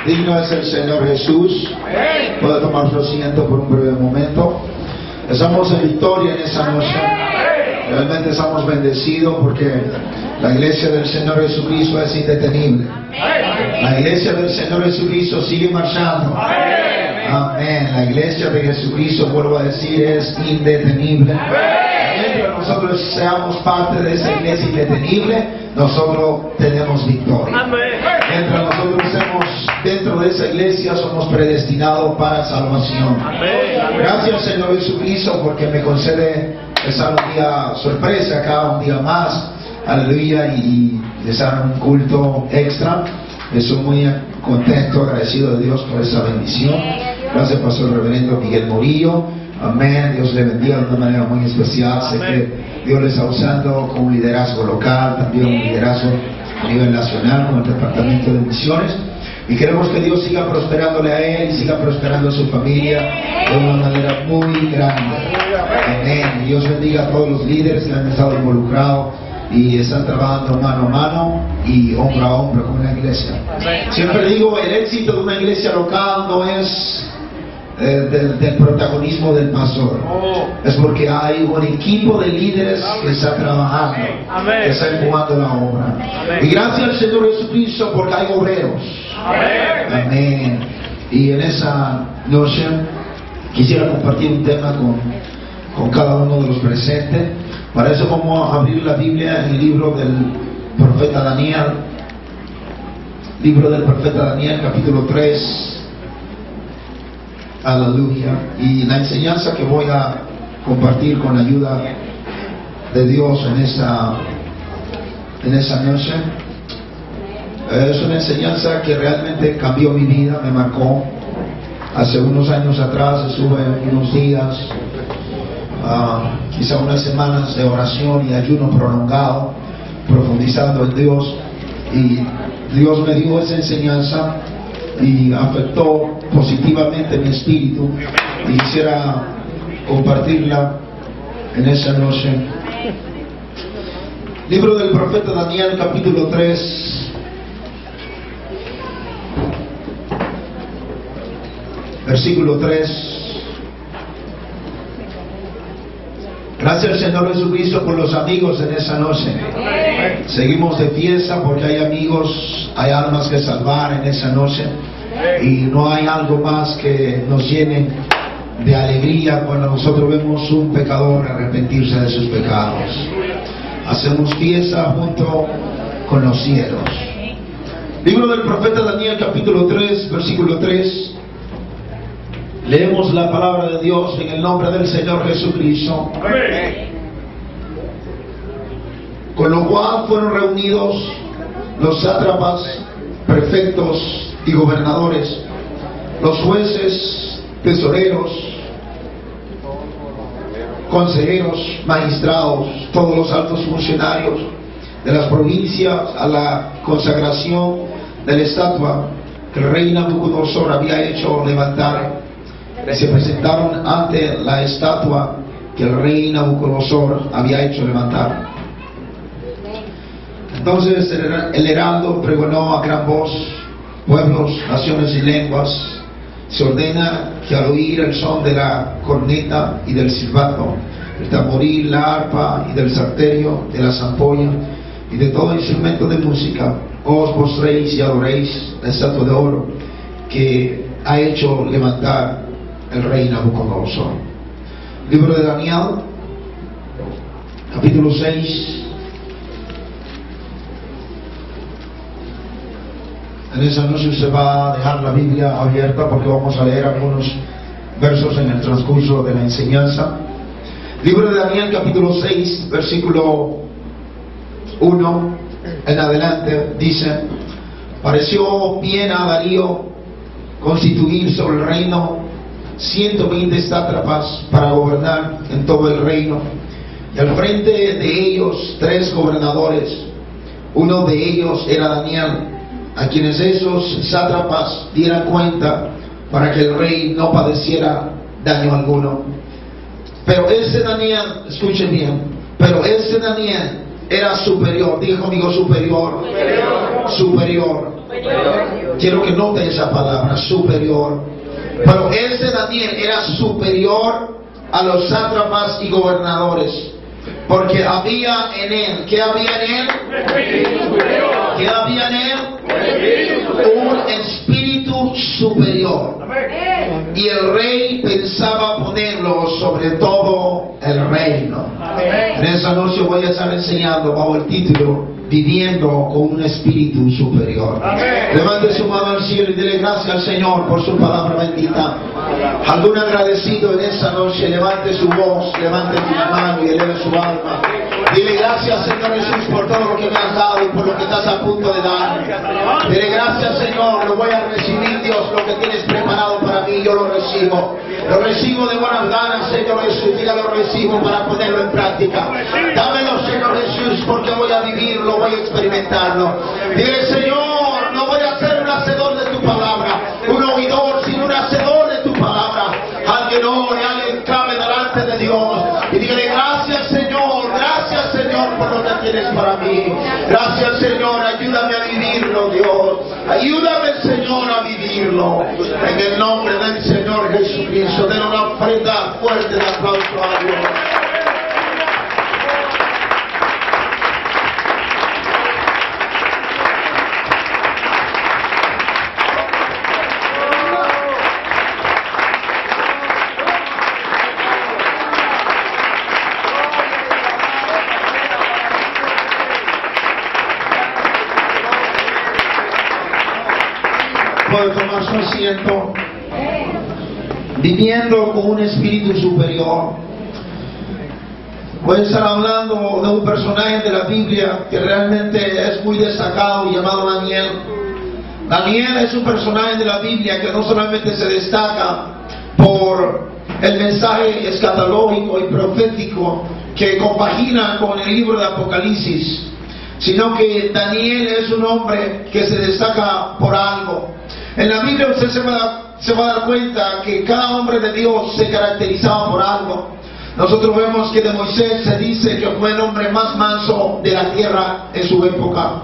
Digno es el Señor Jesús. Puede tomar su asiento por un breve momento. Estamos en victoria en esa noche. Realmente estamos bendecidos porque la iglesia del Señor Jesucristo es indetenible. La iglesia del Señor Jesucristo sigue marchando. Amén. La iglesia de Jesucristo, vuelvo a decir, es indetenible. Mientras nosotros seamos parte de esa iglesia indetenible, nosotros tenemos victoria. Mientras nosotros estemos dentro de esa iglesia, somos predestinados para salvación. Gracias, Señor Jesucristo, porque me concede estar un día sorpresa acá, un día más. Aleluya, y estar en un culto extra. Estoy muy contento, agradecido de Dios por esa bendición. Gracias, Pastor Reverendo Miguel Morillo. Amén. Dios le bendiga de una manera muy especial. Sé que Dios le está usando con un liderazgo local, también un liderazgo a nivel nacional, con el Departamento de Misiones. Y queremos que Dios siga prosperándole a él y siga prosperando a su familia de una manera muy grande. Amén. Dios bendiga a todos los líderes que han estado involucrados y están trabajando mano a mano y hombro a hombro con una iglesia. Siempre digo, el éxito de una iglesia local no es del protagonismo del pastor, es porque hay un equipo de líderes que está trabajando, que está empujando la obra. Y gracias al Señor Jesucristo porque hay obreros. Amén. Y en esa noche quisiera compartir un tema con cada uno de los presentes. Para eso vamos a abrir la Biblia en el libro del profeta Daniel. Libro del profeta Daniel, capítulo 3. Aleluya. Y la enseñanza que voy a compartir con la ayuda de Dios en esa noche es una enseñanza que realmente cambió mi vida, me marcó. Hace unos años atrás estuve unos días, quizá unas semanas de oración y ayuno prolongado, profundizando en Dios, y Dios me dio esa enseñanza y afectó positivamente mi espíritu, y quisiera compartirla en esa noche. Libro del profeta Daniel, capítulo 3, versículo 3. Gracias al Señor Jesucristo por los amigos en esa noche. Seguimos de fiesta porque hay amigos, hay almas que salvar en esa noche. Y no hay algo más que nos llene de alegría cuando nosotros vemos un pecador arrepentirse de sus pecados. Hacemos fiesta junto con los cielos. Libro del profeta Daniel, capítulo 3, versículo 3. Leemos la palabra de Dios en el nombre del Señor Jesucristo. Con lo cual fueron reunidos los sátrapas, prefectos y gobernadores, los jueces, tesoreros, consejeros, magistrados, todos los altos funcionarios de las provincias a la consagración de la estatua que el rey Nabucodonosor había hecho levantar. Se presentaron ante la estatua que el rey Nabucodonosor había hecho levantar. Entonces el heraldo pregonó a gran voz: pueblos, naciones y lenguas, se ordena que al oír el son de la corneta y del silbato, el tamboril, la arpa y del salterio, de la zampoña y de todo instrumento de música, os postréis y adoréis la estatua de oro que ha hecho levantar el rey Nabucodonosor. Libro de Daniel, capítulo 6. En esa noche se va a dejar la Biblia abierta porque vamos a leer algunos versos en el transcurso de la enseñanza. Libro de Daniel, capítulo 6, versículo 1 en adelante, dice: pareció bien a Darío constituir sobre el reino 120 sátrapas para gobernar en todo el reino, y al frente de ellos 3 gobernadores. Uno de ellos era Daniel, a quienes esos sátrapas dieran cuenta para que el rey no padeciera daño alguno. Pero este Daniel, escuchen bien, pero este Daniel era superior. Dijo conmigo: superior. Superior. Quiero que note esa palabra, superior. Pero ese Daniel era superior a los sátrapas y gobernadores, porque había en él, ¿qué había en él? ¿Qué había en él? Un espíritu superior. Y el rey pensaba ponerlo sobre todo el reino. En esa noche voy a estar enseñando bajo el título Viviendo con un espíritu superior. Levante su mano al cielo y dele gracias al Señor por su palabra bendita. Algún agradecido en esa noche, levante su voz, levante su mano y eleve su alma. Dile gracias, Señor Jesús, por todo lo que me has dado y por lo que estás a punto de dar. Dile gracias, Señor, lo voy a recibir, Dios, lo que tienes preparado para mí, yo lo recibo. Lo recibo de buenas ganas, Señor Jesús, diga lo recibo para ponerlo en práctica. Dámelo, Señor Jesús, porque voy a vivirlo, voy a experimentarlo. Dile, Señor, no voy a ser un hacedor de tu palabra, un oidor, sino un hacedor de tu palabra. Alguien ore, alguien clame delante de Dios y dígale gracias, Señor, por lo que tienes para mí. Gracias, Señor, ayúdame a vivirlo, Dios. Ayúdame, Señor, a vivirlo. En el nombre del Señor Jesucristo, den una ofrenda fuerte de aplauso a Dios. Puede tomar su asiento. Viviendo con un espíritu superior. Voy a estar hablando de un personaje de la Biblia que realmente es muy destacado, llamado Daniel. Daniel es un personaje de la Biblia que no solamente se destaca por el mensaje escatológico y profético que compagina con el libro de Apocalipsis, sino que Daniel es un hombre que se destaca por algo. En la Biblia usted se va a dar cuenta que cada hombre de Dios se caracterizaba por algo. Nosotros vemos que de Moisés se dice que fue el hombre más manso de la tierra en su época.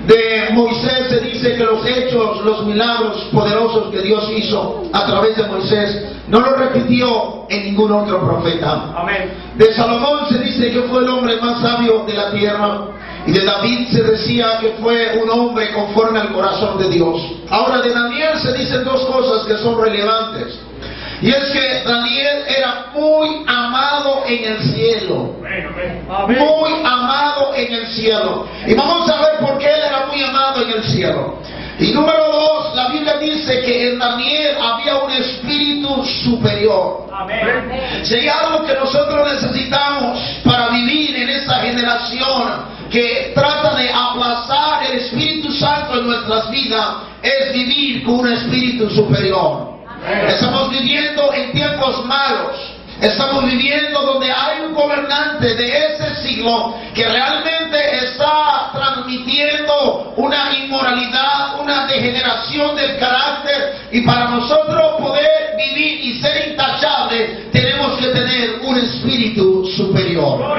De Moisés se dice que los hechos, los milagros poderosos que Dios hizo a través de Moisés no lo repitió en ningún otro profeta. Amén. De Salomón se dice que fue el hombre más sabio de la tierra. Y de David se decía que fue un hombre conforme al corazón de Dios. Ahora de Daniel se dicen dos cosas que son relevantes. Y es que Daniel era muy amado en el cielo. Muy amado en el cielo. Y vamos a ver por qué él era muy amado en el cielo. Y número dos, la Biblia dice que en Daniel había un espíritu superior. Amén. Si hay algo que nosotros necesitamos para vivir en esta generación que trata de aplazar el Espíritu Santo en nuestras vidas, es vivir con un espíritu superior. Estamos viviendo en tiempos malos. Estamos viviendo donde hay un gobernante de ese siglo que realmente está transmitiendo una inmoralidad, una degeneración del carácter, y para nosotros poder vivir y ser intachables tenemos que tener un espíritu superior.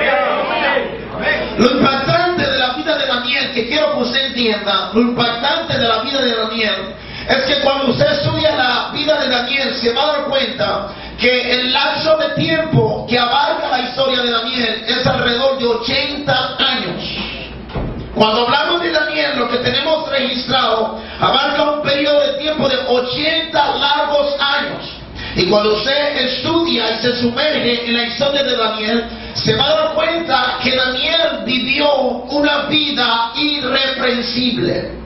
Lo impactante de la vida de Daniel, que quiero que usted entienda, lo impactante de la vida de Daniel es que cuando usted estudia la vida de Daniel se va a dar cuenta que el lapso de tiempo que abarca la historia de Daniel es alrededor de 80 años. Cuando hablamos de Daniel, lo que tenemos registrado abarca un periodo de tiempo de 80 largos años. Y cuando usted estudia y se sumerge en la historia de Daniel, se va a dar cuenta que Daniel vivió una vida irreprensible.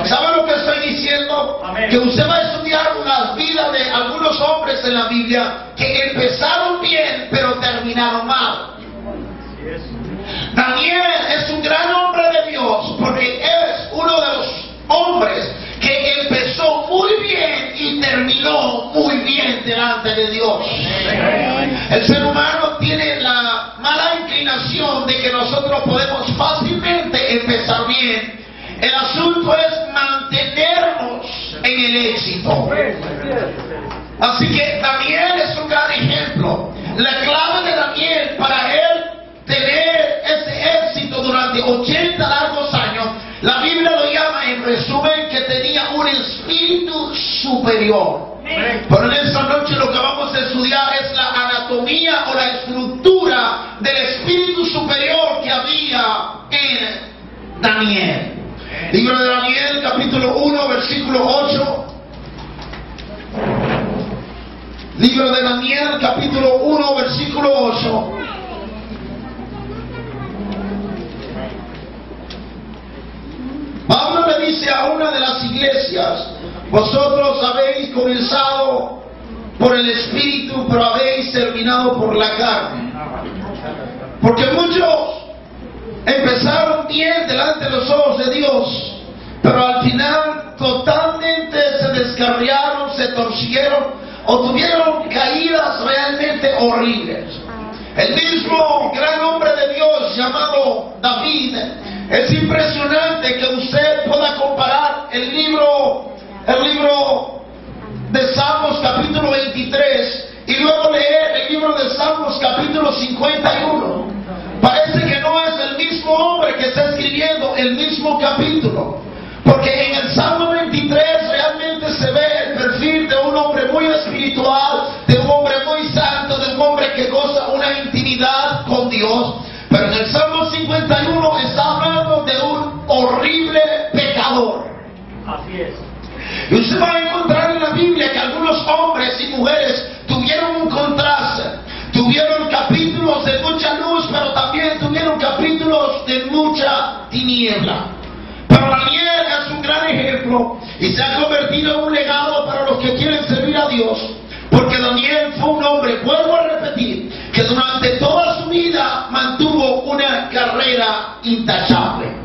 ¿Sabe lo que estoy diciendo? Amén. Que usted va a estudiar las vidas de algunos hombres en la Biblia que empezaron bien pero terminaron mal. Daniel es un gran hombre de Dios porque es uno de los hombres que empezó muy bien y terminó muy bien delante de Dios. El ser humano tiene la mala inclinación de que nosotros podemos fácilmente empezar bien. El asunto es mantenernos en el éxito. Así que Daniel es un gran ejemplo. La clave de Daniel para él tener ese éxito durante 80 largos años, la Biblia lo llama en resumen que superior. Pero en esta noche lo que vamos a estudiar es la anatomía o la estructura del espíritu superior que había en Daniel. Libro de Daniel, capítulo 1, versículo 8. Libro de Daniel, capítulo 1, versículo 8. Pablo le dice a una de las iglesias: vosotros habéis comenzado por el Espíritu, pero habéis terminado por la carne. Porque muchos empezaron bien delante de los ojos de Dios, pero al final totalmente se descarriaron, se torcieron o tuvieron caídas realmente horribles. El mismo gran hombre de Dios llamado David, es impresionante que usted pueda comparar el libro de Salmos capítulo 23 y luego leer el libro de Salmos capítulo 51. Parece que no es el mismo hombre que está escribiendo el mismo capítulo, porque en el Salmo 23 realmente se ve el perfil de un hombre muy espiritual, de un hombre muy santo, de un hombre que goza una intimidad con Dios. Pero en el Salmo 51 está hablando de un horrible pecador. Así es. Y usted va a encontrar en la Biblia que algunos hombres y mujeres tuvieron un contraste. Tuvieron capítulos de mucha luz, pero también tuvieron capítulos de mucha tiniebla. Pero Daniel es un gran ejemplo y se ha convertido en un legado para los que quieren servir a Dios. Porque Daniel fue un hombre, vuelvo a repetir, que durante toda su vida mantuvo una carrera intachable.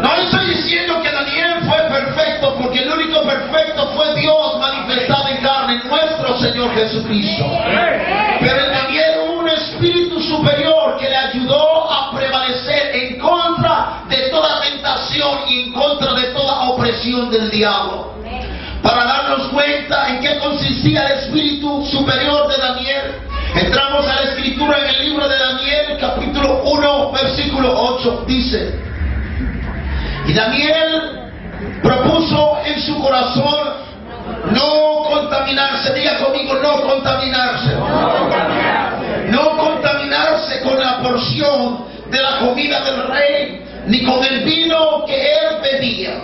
No estoy diciendo que Daniel fue perfecto, porque el único perfecto fue Dios manifestado en carne, nuestro Señor Jesucristo. Pero en Daniel hubo un espíritu superior que le ayudó a prevalecer en contra de toda tentación y en contra de toda opresión del diablo. Para darnos cuenta en qué consistía el espíritu superior de Daniel, entramos a la escritura en el libro de Daniel, capítulo 1, versículo 8, dice: y Daniel propuso en su corazón no contaminarse. Diga conmigo, no contaminarse. No contaminarse con la porción de la comida del rey, ni con el vino que él bebía.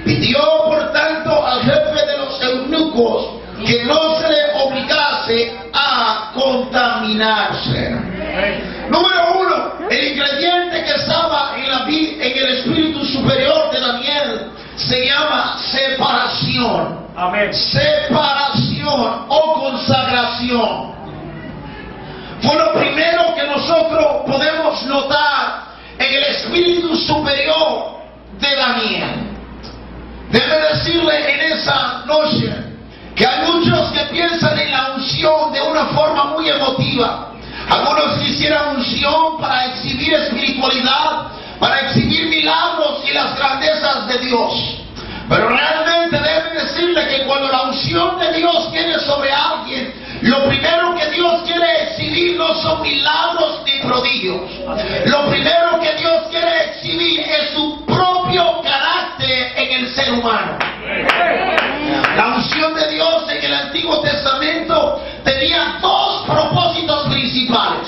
Pidió por tanto al jefe de los eunucos que no se le obligase a contaminarse. Número 1, el ingrediente que estaba en el espíritu superior de Daniel se llama separación. Amén. Separación o consagración. Fue lo primero que nosotros podemos notar en el espíritu superior de Daniel. Debe decirle en esa noche que hay muchos que piensan en la unción de una forma muy emotiva. Algunos quisieran unción para exhibir espiritualidad, para exhibir milagros y las grandezas de Dios. Pero realmente deben decirle que cuando la unción de Dios viene sobre alguien, lo primero que Dios quiere exhibir no son milagros ni prodigios. Lo primero que Dios quiere exhibir es su propio carácter en el ser humano. La unción de Dios en el Antiguo Testamento tenía dos propósitos principales.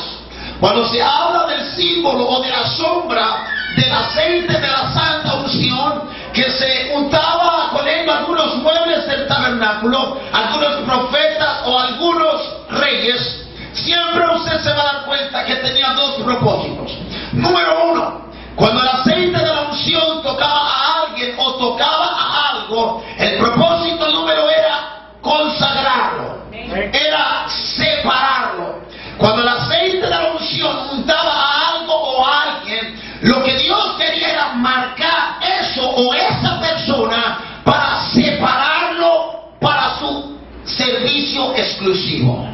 Cuando se habla del símbolo o de la sombra del aceite de la santa unción, que se untaba con él algunos muebles del tabernáculo, algunos profetas o algunos reyes, siempre usted se va a dar cuenta que tenía dos propósitos. Número 1, cuando el aceite de la unción tocaba a alguien o tocaba a algo, el propósito número era consagrarlo, era separarlo. Cuando el aceite de la unción untaba a algo o a alguien, lo que Dios quería era marcar eso o esa persona para separarlo para su servicio exclusivo.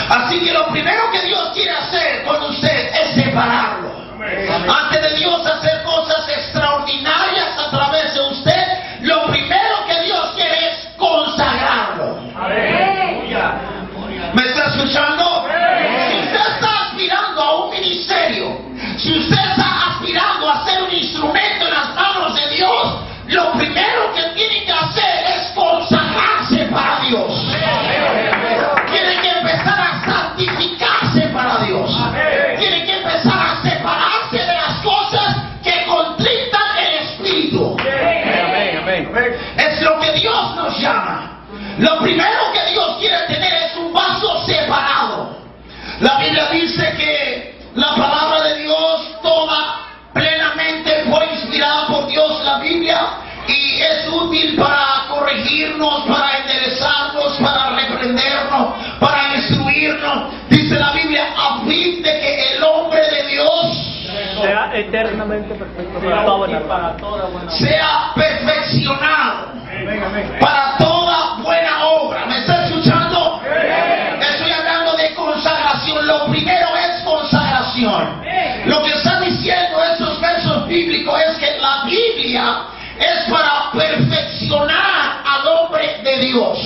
Así que lo primero que Dios quiere hacer con usted es separarlo. Antes de Dios hacer cosas extraordinarias a través de usted, lo primero que Dios quiere es consagrarlo. ¿Me está escuchando? Si usted está aspirando a un ministerio, si usted está aspirando a ser un instrumento en las manos de Dios, lo primero que tiene que hacer sea eternamente perfecto para toda buena obra. Sea perfeccionado para toda buena obra. ¿Me está escuchando? Estoy hablando de consagración. Lo primero es consagración. Lo que están diciendo estos versos bíblicos es que la Biblia es para perfeccionar al hombre de Dios.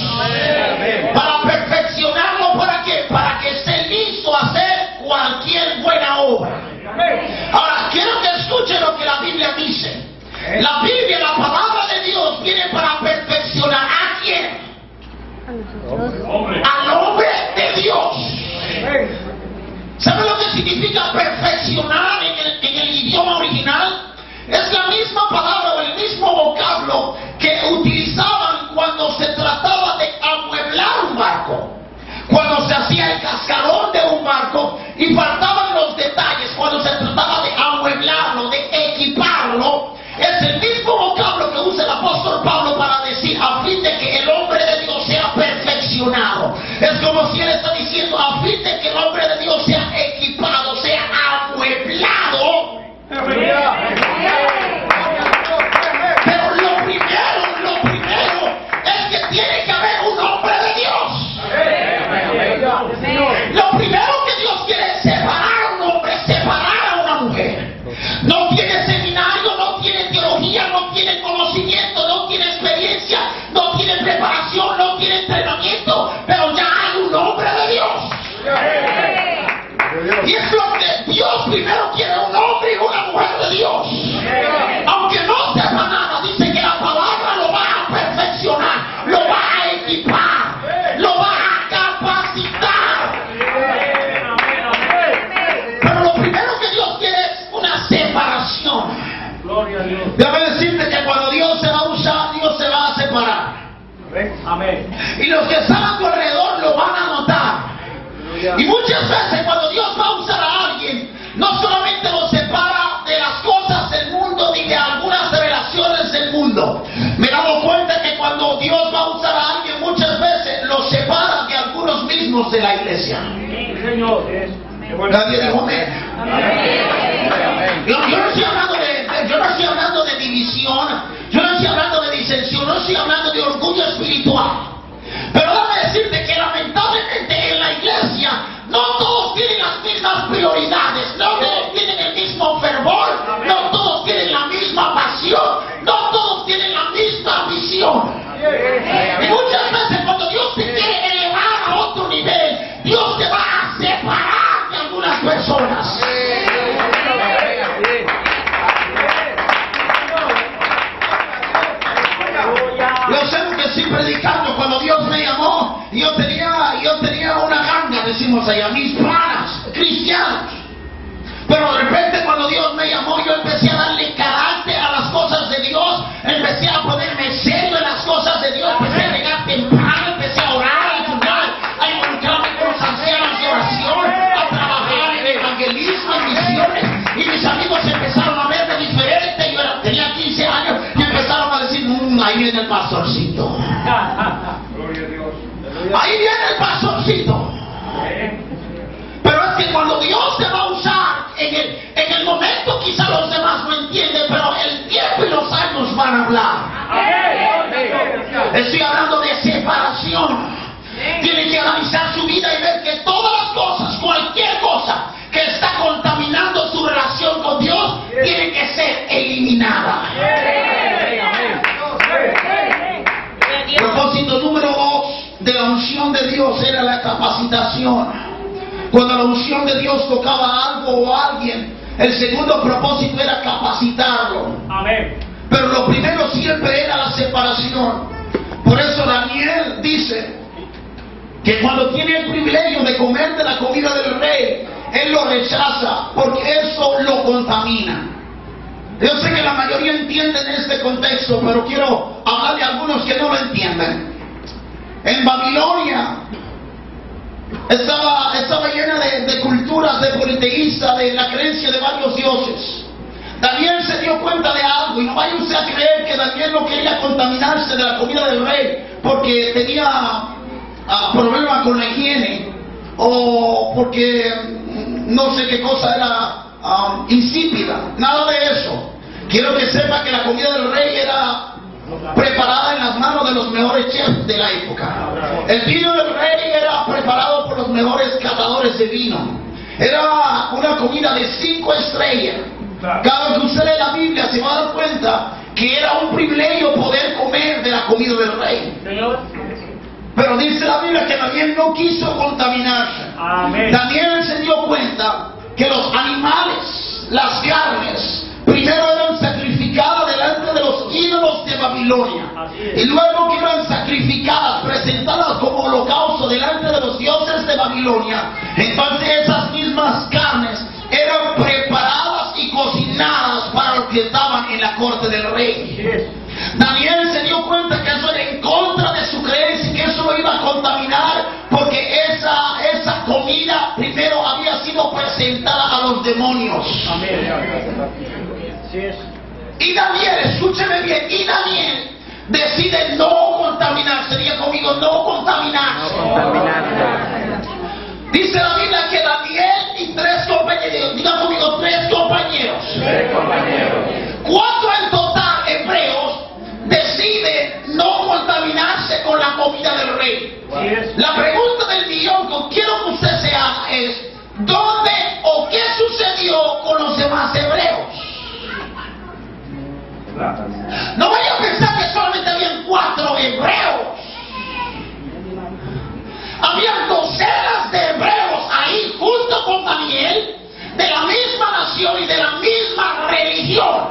Para perfeccionarlo, ¿para qué? Para que esté listo a hacer cualquier buena obra. Ahora, quiero que escuchen lo que la Biblia dice. La Biblia, la palabra de Dios, viene para perfeccionar ¿a quién? Al hombre de Dios. ¿Sabe lo que significa perfeccionar en el idioma original? Es la misma palabra o el mismo vocablo que utilizaban cuando se trataba de amueblar un barco. Cuando se hacía el cascarón de un barco y faltaban los detalles, cuando se trataba de amueblarlo, de equiparlo, es el mismo vocablo que usa el apóstol Pablo para decir a fin de que el hombre de Dios sea perfeccionado. Es como si él está diciendo a fin de que el hombre de Dios sea equipado, sea amueblado. Pero lo primero es que tiene que haber un hombre de Dios. Lo primero que Dios quiere es separar a un hombre, separar a una mujer. No tiene seminario, no tiene teología, no tiene conocimiento, no tiene experiencia, no tiene preparación, no tiene entrenamiento, pero ya hay un hombre de Dios. Y es lo que Dios primero quiere, un hombre y una mujer de Dios. Aunque no sepa nada, dice que la palabra lo va a perfeccionar, lo va a equipar, lo va a capacitar. Pero lo primero que Dios quiere es una separación. Déjame decirte que cuando Dios se va a usar, Dios se va a separar. Amén. Y los que están a tu alrededor lo van a notar. Y muchas veces cuando Dios va a usar a alguien, no solamente lo separa de las cosas del mundo ni de algunas relaciones del mundo. Me he dado cuenta que cuando Dios va a usar a alguien, muchas veces lo separa de algunos mismos de la iglesia. Nadie dijo amén. Yo no estoy hablando de división, yo no estoy hablando de disensión, no estoy hablando de orgullo espiritual. Pero déjame decirte que lamentablemente en la iglesia no todos tienen las mismas prioridades, no todos tienen el mismo fervor, no todos tienen la misma pasión, no todos tienen la misma visión. Y muchas veces cuando Dios te quiere elevar a otro nivel, Dios te va a separar de algunas personas. Yo sé lo que estoy predicando. Cuando Dios me llamó, yo tenía una ganga, decimos allá, mis panas cristianos. Pero de repente cuando Dios me llamó, yo empecé a darle carácter a las cosas de Dios, empecé a ponerme serio en las cosas de Dios, empecé a llegar temprano, empecé a orar, a ayudar, a involucrarme con los ancianos de oración, a trabajar en evangelismo, en misiones, y mis amigos empezaron a verme diferente. Yo tenía 15 años y empezaron a decir, ahí viene el pastorcito. Ahí viene el pastorcito. Pero es que cuando Dios te va a usar, en el momento quizá los demás no entienden, pero el tiempo y los años van a hablar. Estoy hablando de separación. Tiene que analizar su vida y ver que todas las cosas, cualquier cosa que está contaminando su relación con Dios, tiene que ser eliminada. Propósito número 2 de la unción de Dios era la capacitación. Cuando la unción de Dios tocaba algo o a alguien, el segundo propósito era capacitarlo. Amén. Pero lo primero siempre era la separación. Por eso Daniel dice que cuando tiene el privilegio de comer de la comida del rey, él lo rechaza porque eso lo contamina. Yo sé que la mayoría entienden este contexto, pero quiero hablarle a algunos que no lo entienden. En Babilonia estaba llena de culturas, de politeístas, de la creencia de varios dioses. Daniel se dio cuenta de algo, y no vaya usted a creer que Daniel no quería contaminarse de la comida del rey porque tenía problemas con la higiene, o porque no sé qué cosa era insípida, nada de eso. Quiero que sepa que la comida del rey era preparada en las manos de los mejores chefs de la época. El vino del rey era preparado por los mejores catadores de vino. Era una comida de 5 estrellas. Cada vez que usted lee la Biblia se va a dar cuenta que era un privilegio poder comer de la comida del rey. Pero dice la Biblia que Daniel no quiso contaminarse. Daniel se dio cuenta que los animales, las carnes, primero eran sacrificadas delante de los ídolos de Babilonia, y luego que eran sacrificadas, presentadas como holocausto delante de los dioses de Babilonia. Entonces esas mismas carnes eran preparadas y cocinadas para los que estaban en la corte del rey. Daniel se dio cuenta que eso era en contra de su creencia y que eso lo iba a contaminar, porque esa comida primero había sido presentada a los demonios. Y Daniel, escúcheme bien, y Daniel decide no contaminarse. Diga conmigo, no contaminarse. Dice la Biblia que Daniel y 3 compañeros, diga conmigo, 3 compañeros. 4 en total hebreos deciden no contaminarse con la comida del rey. La pregunta del millón que quiero que usted se haga es: ¿dónde o qué sucedió con los demás hebreos? No vaya a pensar que solamente habían 4 hebreos. Habían docenas de hebreos ahí junto con Daniel, de la misma nación y de la misma religión.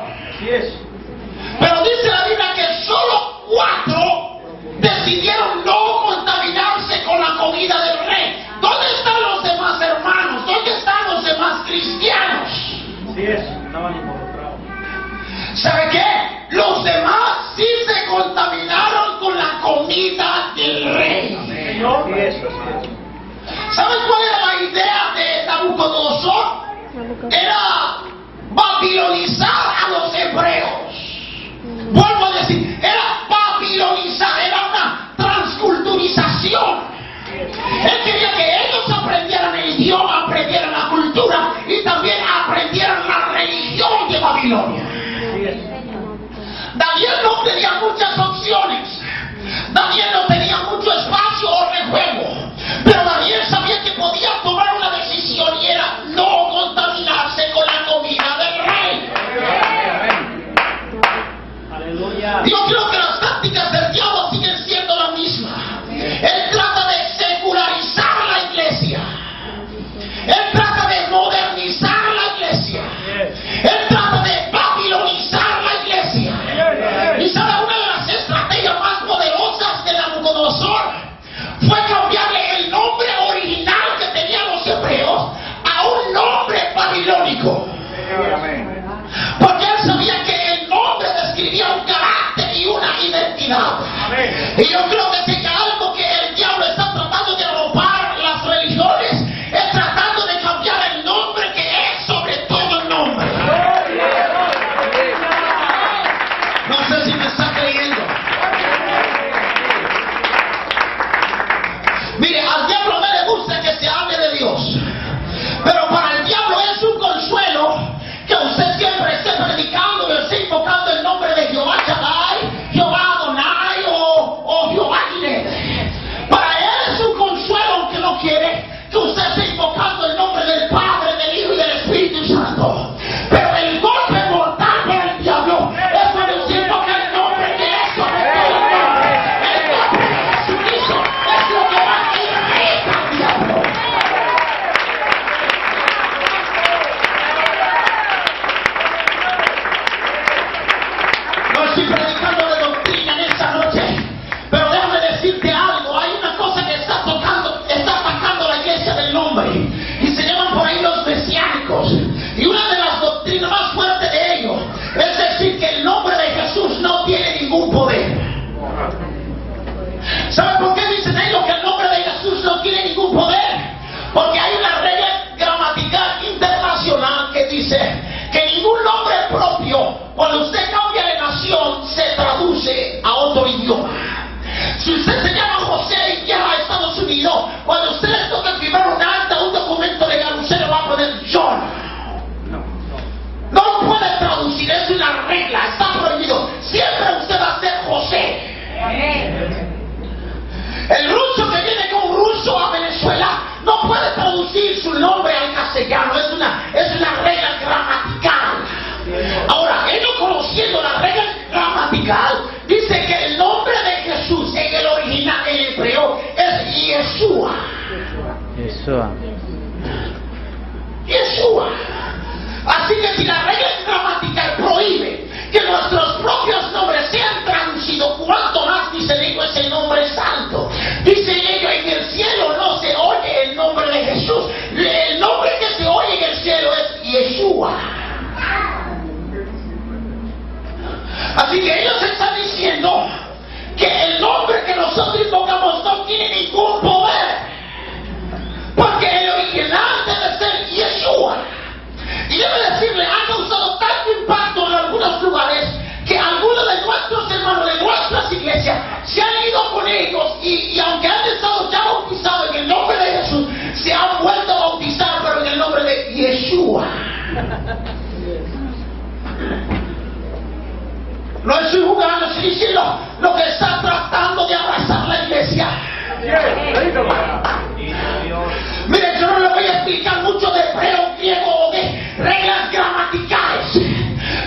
Pero dice la Biblia que solo 4 decidieron no contaminarse con la comida del rey. ¿Dónde están los demás hermanos? ¿Dónde están los demás cristianos? ¿Sabe qué? Los demás sí se contaminaron con la comida del rey. ¿Saben cuál era la idea de Nabucodonosor? Era babilonizar a los hebreos. Vuelvo a decir, era babilonizar, era una transculturización. Él quería que ellos aprendieran el idioma, aprendieran la cultura y también aprendieran la religión de Babilonia. Daniel no tenía muchas opciones. Daniel no tenía mucho espacio o rejuego. Pero Daniel sabía que podía tomar una decisión, y era no contaminarse con la comida del rey. Yo creo que las tácticas del diablo siguen siendo la misma. Él trata de secularizar la iglesia. Él trata de modernizar la iglesia. Él trata de babilonizar la iglesia. Y sabe, una de las estrategias más poderosas de Nabucodonosor fue cambiarle el nombre original que tenían los hebreos a un nombre babilónico. Porque él sabía que el nombre describía un carácter y una identidad. Y yo creo que si algo que el diablo está tratando de robar las religiones, es tratando de cambiar el nombre que es sobre todo el nombre. No sé si me está creyendo. Mire, al diablo no le gusta que se hable de Dios, pero para el diablo es un consuelo que usted siempre esté predicando y esté invocando el nombre de Jehová Shaddai, Jehová Adonai o Jehová Jireh. Para él es un consuelo, aunque no quiere, que usted esté invocando el nombre del Padre, del Hijo y del Espíritu Santo. Pero el golpe mortal para el diablo es cuando usted invoca el nombre que es sobre todo el nombre. El nombre de Jesucristo es lo que va a irritar al diablo. No estoy predicando de doctrina en esta noche, pero déjame decirte algo. Hay una cosa que está atacando la iglesia del nombre, y se llaman por ahí los mesiánicos. Y una de las No estoy jugando, estoy diciendo lo que está tratando de abrazar la iglesia. Mire, yo no le voy a explicar mucho de hebreo, griego o de reglas gramaticales,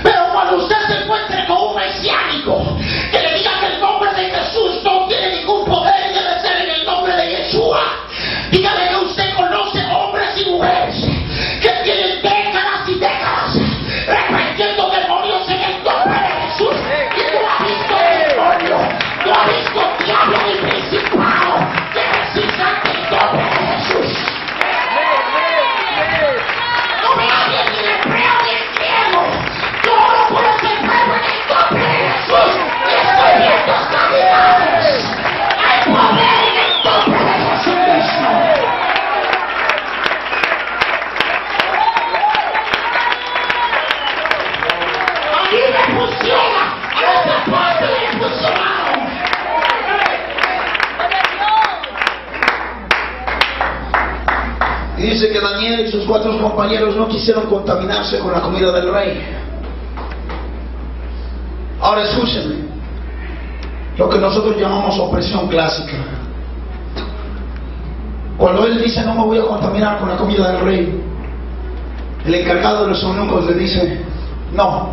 pero cuando usted se encuentre con un mesiánico que le diga que el nombre de Jesús no tiene ningún poder y debe ser en el nombre de Yeshua, dígale que usted conoce hombres y mujeres que tienen décadas y décadas reprendiendo demonios en el nombre de Jesús, y no ha visto demonio, no ha visto diablo ni principado que resista ante el nombre de Jesús. No me hables ni de hebreo ni de griego, yo oro por ese pueblo en el nombre de Jesús y estoy viendo sanidades. Hay poder en el nombre de Jesucristo. A mí me funciona, a ese apóstol le funcionaron. Y dice que Daniel y sus 4 compañeros no quisieron contaminarse con la comida del rey. Ahora escúchenme, lo que nosotros llamamos opresión clásica. Cuando él dice no me voy a contaminar con la comida del rey, el encargado de los eunucos le dice no,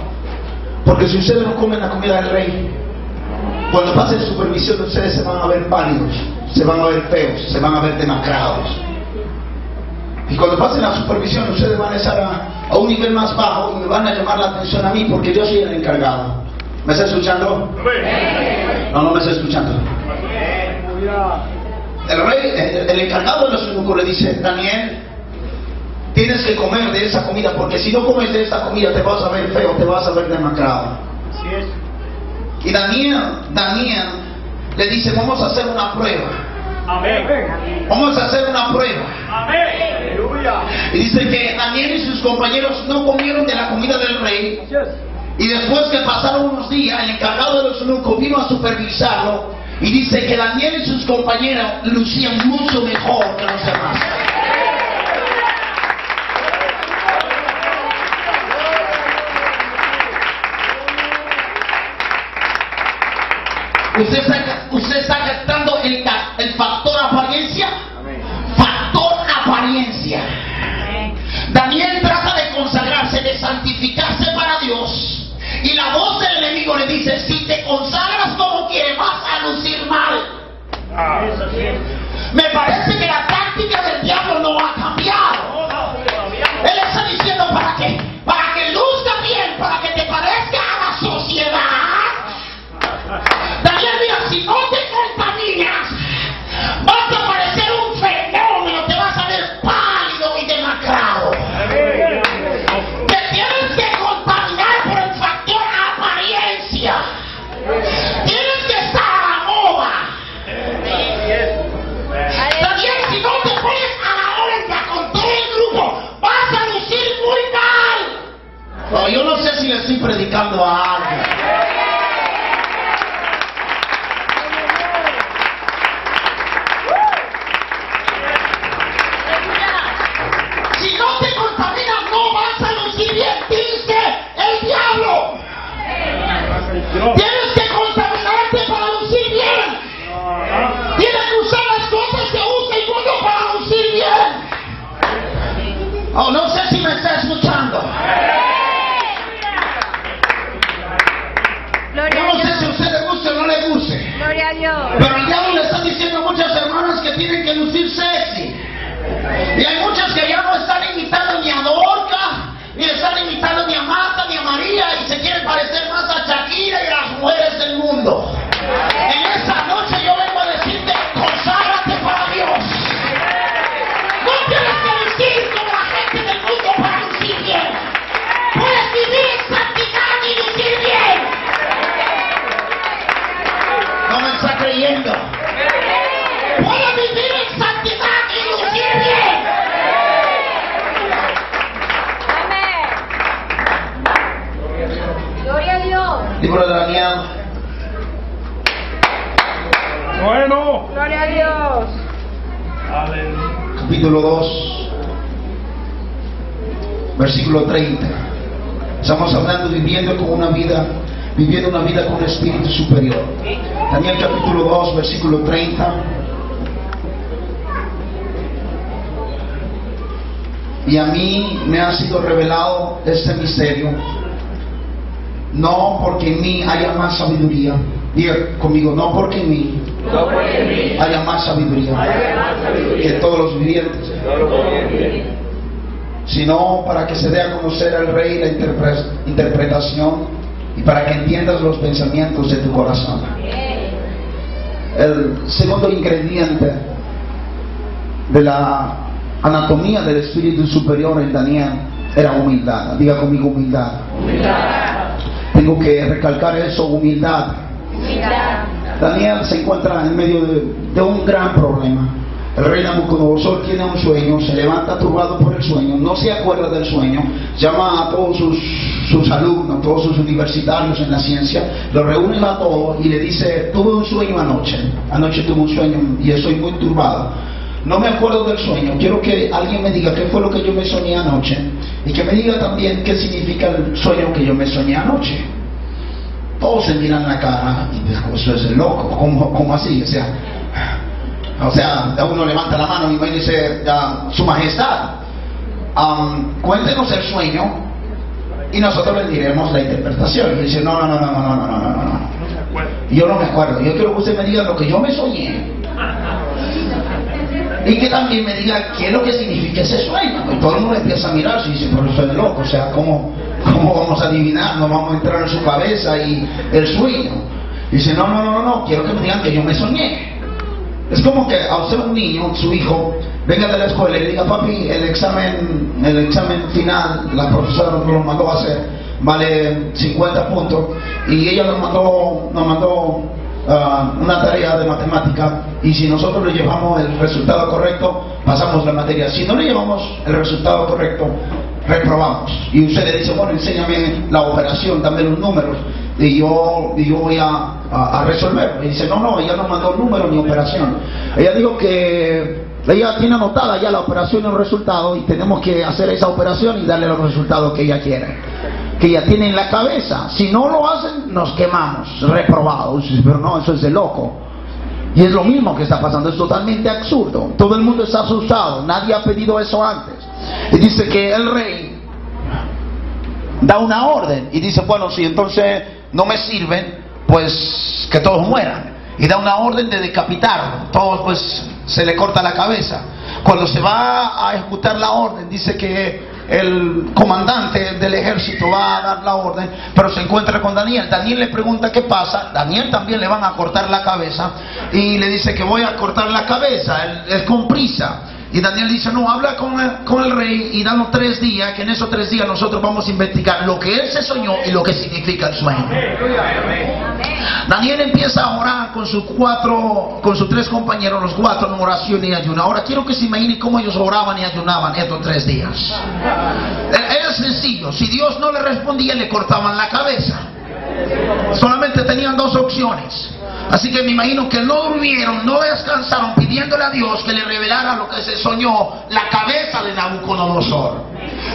porque si ustedes no comen la comida del rey, cuando pase supervisión ustedes se van a ver pálidos, se van a ver feos, se van a ver demacrados. Y cuando pasen la supervisión ustedes van a estar a un nivel más bajo y me van a llamar la atención a mí porque yo soy el encargado. ¿Me está escuchando? No, no me está escuchando. El rey, el encargado de los eunucos le dice, Daniel, tienes que comer de esa comida, porque si no comes de esa comida te vas a ver feo, te vas a ver demacrado. Así es. Y Daniel le dice, vamos a hacer una prueba. Amén. Vamos a hacer una prueba. Amén. Aleluya. Y dice que Daniel y sus compañeros no comieron de la comida del rey. Y después que pasaron unos días, el encargado de los eunucos vino a supervisarlo. Y dice que Daniel y sus compañeros lucían mucho mejor que los demás. ¿Usted está captando el factor apariencia? Factor apariencia. Daniel trata de consagrarse, de santificarse para Dios. Y la voz del enemigo le dice, si te consagras como quieres vas a lucir mal. Me parece que la táctica del diablo no ha cambiado. Él está diciendo para que luzca bien, para que te parezca a la sociedad. Daniel, mira, si no te contaminas, vas a parecer un fenómeno, te vas a ver pálido y demacrado. Te tienes que contaminar por el factor apariencia. Tienes que estar a la moda. Daniel, si no te pones a la onda con todo el grupo, vas a lucir muy mal. No, yo no sé si le estoy predicando a alguien. Si no te contaminas, no vas a lucir bien, dice el diablo. Tienes que contaminarte para lucir bien. Tienes que usar las cosas que usa el mundo para lucir bien. Oh, no sé si me está escuchando. Yo no sé si a usted le guste o no le guste. Gloria a Dios. Pero el diablo le está diciendo a muchas hermanas que tienen que lucir sexy. Y hay muchas que ya no están imitando ni a Dorca, ni están imitando ni a Marta, ni a María, y se quieren parecer más a Shakira y a las mujeres del mundo. En esta noche yo vengo a decirte, conságrate para Dios. No tienes que lucir como la gente del mundo para lucir bien. Puedes vivir en santidad y lucir bien. No me está creyendo. Puedes vivir en santidad y lucir bien. Gloria a Dios. Libro de Daniel, Bueno. Gloria a Aleluya. capítulo 2, versículo 30. Estamos hablando viviendo una vida con espíritu superior. Daniel capítulo 2, versículo 30. Y a mí me ha sido revelado este misterio, no porque en mí haya más sabiduría. Diga conmigo, no porque en mí haya más sabiduría que todos los vivientes, sino para que se dé a conocer al Rey la interpretación y para que entiendas los pensamientos de tu corazón. El segundo ingrediente de la anatomía del espíritu superior en Daniel era humildad. Diga conmigo, humildad. Tengo que recalcar eso, humildad. Daniel se encuentra en medio de un gran problema. El rey Nabucodonosor tiene un sueño, se levanta turbado por el sueño, no se acuerda del sueño, llama a todos sus alumnos, todos sus universitarios en la ciencia, los reúne a todos y le dice: tuve un sueño anoche tuve un sueño y estoy muy turbado. No me acuerdo del sueño, quiero que alguien me diga qué fue lo que yo me soñé anoche y que me diga también qué significa el sueño que yo me soñé anoche. Todos se miran la cara y dicen: eso es loco, ¿cómo así? O sea, uno levanta la mano y me dice: Su Majestad, cuéntenos el sueño y nosotros le diremos la interpretación. Y dice: no, yo no me acuerdo, yo quiero que usted me diga lo que yo me soñé y que también me diga qué es lo que significa ese sueño. Y todo el mundo empieza a mirarse y dice: pero eso es loco, o sea, ¿cómo vamos a adivinar? No vamos a entrar en su cabeza y el sueño. Y dice: no, quiero que me digan que yo me soñé. Es como que a usted, un niño, su hijo, venga de la escuela y le diga: papi, el examen final, la profesora nos lo mandó a hacer, vale 50 puntos, y ella nos mandó una tarea de matemática, y si nosotros le llevamos el resultado correcto, pasamos la materia. Si no le llevamos el resultado correcto, reprobamos. Y usted le dice: bueno, enséñame la operación, dame los números y yo voy a resolver. Y dice: no, ella no mandó número ni operación. Ella dijo que ella tiene anotada ya la operación y el resultado, y tenemos que hacer esa operación y darle los resultados que ella quiere, que ella tiene en la cabeza. Si no lo hacen, nos quemamos, reprobados. Pero no, eso es de loco. Y es lo mismo que está pasando, es totalmente absurdo. Todo el mundo está asustado, nadie ha pedido eso antes. Y dice que el rey da una orden y dice: bueno, si entonces no me sirven, pues que todos mueran. Y da una orden de decapitarlo, todos pues se le corta la cabeza. Cuando se va a ejecutar la orden, dice que el comandante del ejército va a dar la orden, pero se encuentra con Daniel. Daniel le pregunta qué pasa. Daniel también le van a cortar la cabeza y le dice que voy a cortar la cabeza, es con prisa. Y Daniel dice: no, habla con el rey y danos 3 días, que en esos 3 días nosotros vamos a investigar lo que él se soñó y lo que significa el sueño. Daniel empieza a orar con sus 3 compañeros, los 4 en oración y ayuno. Ahora quiero que se imagine cómo ellos oraban y ayunaban estos 3 días. Era sencillo: si Dios no le respondía, le cortaban la cabeza. Solamente tenían 2 opciones. Así que me imagino que no durmieron, no descansaron, pidiéndole a Dios que le revelara lo que se soñó, la cabeza de Nabucodonosor.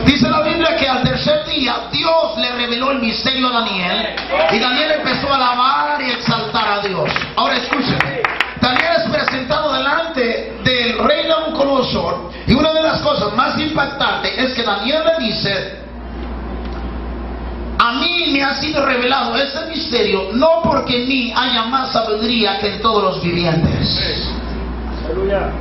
Dice la Biblia que al 3er día Dios le reveló el misterio a Daniel, y Daniel empezó a alabar y exaltar a Dios. Ahora escúcheme, Daniel es presentado delante del rey Nabucodonosor, y una de las cosas más impactantes es que Daniel le dice: a mí me ha sido revelado ese misterio, no porque en mí haya más sabiduría que en todos los vivientes.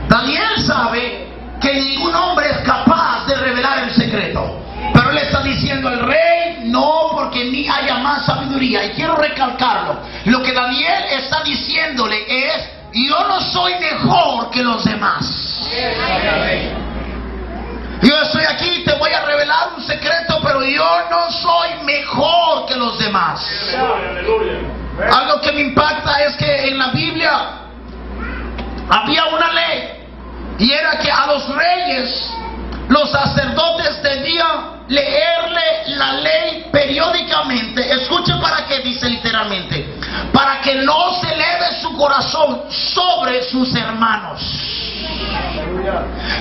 Daniel sabe que ningún hombre es capaz de revelar el secreto, pero él está diciendo al rey: no porque en mí haya más sabiduría. Y quiero recalcarlo, lo que Daniel está diciéndole es: yo no soy mejor que los demás. Yo estoy aquí, te voy a revelar un secreto, pero yo no soy mejor que los demás. Algo que me impacta es que en la Biblia había una ley, y era que a los reyes, los sacerdotes debían leerle la ley periódicamente. Escuchen para qué dice literalmente: para que no se eleve su corazón sobre sus hermanos.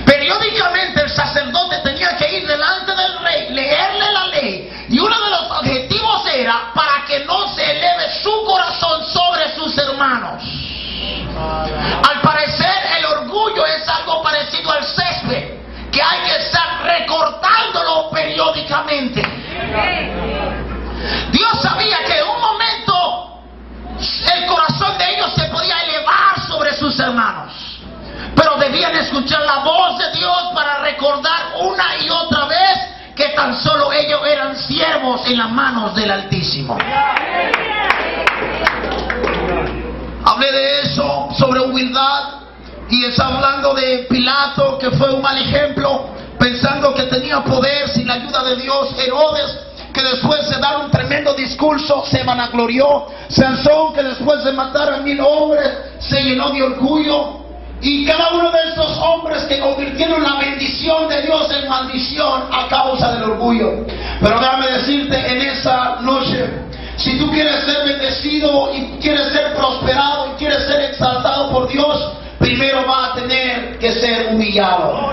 Periódicamente el sacerdote tenía que ir delante del rey leerle la ley, y uno de los objetivos era para que no se eleve su corazón sobre sus hermanos. Al parecer el orgullo es algo parecido al césped, que hay que estar recortándolo periódicamente. Dios sabía que en un momento el corazón de ellos se podía elevar sobre sus hermanos, pero debían escuchar la voz de Dios para recordar una y otra vez que tan solo ellos eran siervos en las manos del Altísimo. Hablé de eso, sobre humildad, y está hablando de Pilato, que fue un mal ejemplo, pensando que tenía poder sin la ayuda de Dios. Herodes, que después de dar un tremendo discurso se vanaglorió. Sansón, que después de matar a 1000 hombres se llenó de orgullo. Y cada uno de estos hombres que convirtieron la bendición de Dios en maldición a causa del orgullo. Pero déjame decirte en esa noche, si tú quieres ser bendecido y quieres ser prosperado y quieres ser exaltado por Dios, primero va a tener que ser humillado.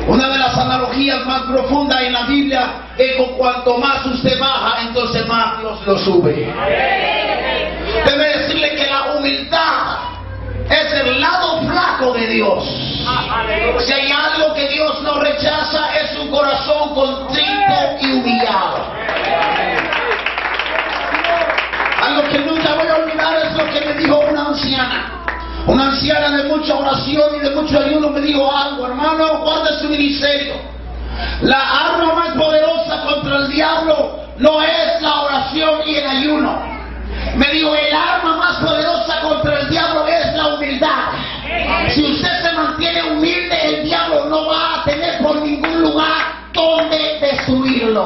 Una de las analogías más profundas en la Biblia es con cuanto más usted baja, entonces más Dios lo sube. Debe decirle que la humildad es el lado flaco de Dios. Si hay algo que Dios no rechaza, es un corazón contrito y humillado. Algo que nunca voy a olvidar es lo que me dijo una anciana. Una anciana de mucha oración y de mucho ayuno me dijo algo: hermano, guarda su ministerio. La arma más poderosa contra el diablo no es la oración y el ayuno. Me dijo, el arma más poderosa contra el diablo es la humildad. Si usted se mantiene humilde, el diablo no va a tener por ningún lugar donde destruirlo.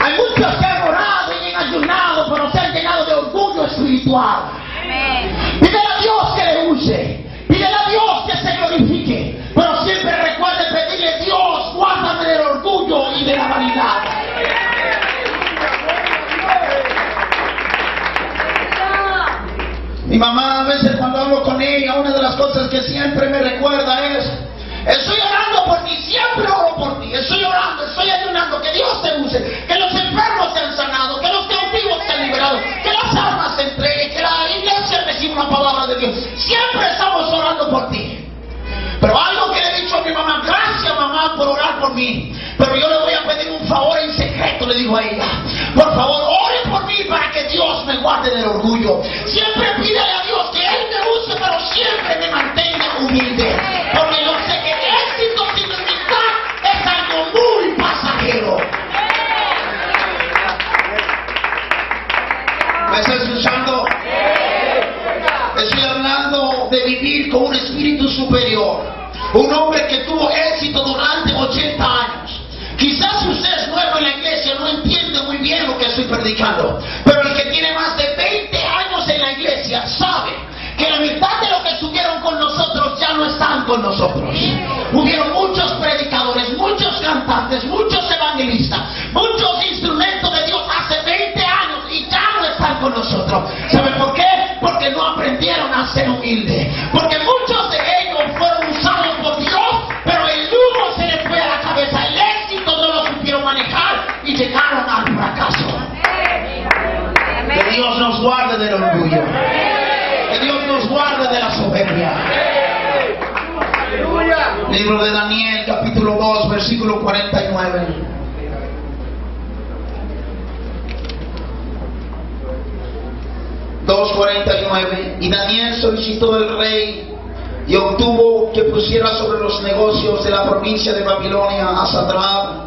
Hay muchos que han orado y han ayunado, pero se han llenado de orgullo espiritual. Pídele a Dios que le use, pídele a Dios que se glorifique, pero siempre recuerde pedirle: Dios, guárdame del orgullo y de la vanidad. Mi mamá, a veces cuando hablo con ella, una de las cosas que siempre me recuerda es: estoy orando por ti, siempre oro por ti, estoy orando, estoy ayunando, que Dios te use, que los enfermos sean sanados, que los cautivos sean liberados, que las almas se entreguen, que la iglesia reciba una palabra de Dios. Siempre estamos orando por ti. Pero algo que le he dicho a mi mamá: gracias mamá por orar por mí, pero yo le voy a pedir un favor en secreto, le digo a ella: por favor, ore por mí para que Dios me guarde del orgullo. Siempre pídele a Dios que Él me use, pero siempre me mantenga humilde, porque yo sé que el éxito sin humildad es algo muy pasajero. ¿Me está escuchando? Estoy hablando de vivir con un espíritu superior. Un hombre que tuvo éxito durante 80 años. Quizás usted es nuevo en la iglesia, no entiende muy bien lo que estoy predicando, pero el que tiene más de 20 años en la iglesia sabe que la mitad de los que estuvieron con nosotros ya no están con nosotros. Hubieron muchos predicadores, muchos cantantes, muchos evangelistas, muchos instrumentos de Dios hace 20 años y ya no están con nosotros. ¿Sabe por qué? Porque no aprendieron a ser humildes. Porque muchos de ellos fueron usados por Dios, pero el yugo se les fue a la cabeza. El éxito no lo supieron manejar y llegaron al fracaso. Que Dios nos guarde del orgullo. Que Dios nos guarde de la soberbia. Libro de Daniel, capítulo 2, versículo 49. Y Daniel solicitó del rey y obtuvo que pusiera sobre los negocios de la provincia de Babilonia a Sadrach,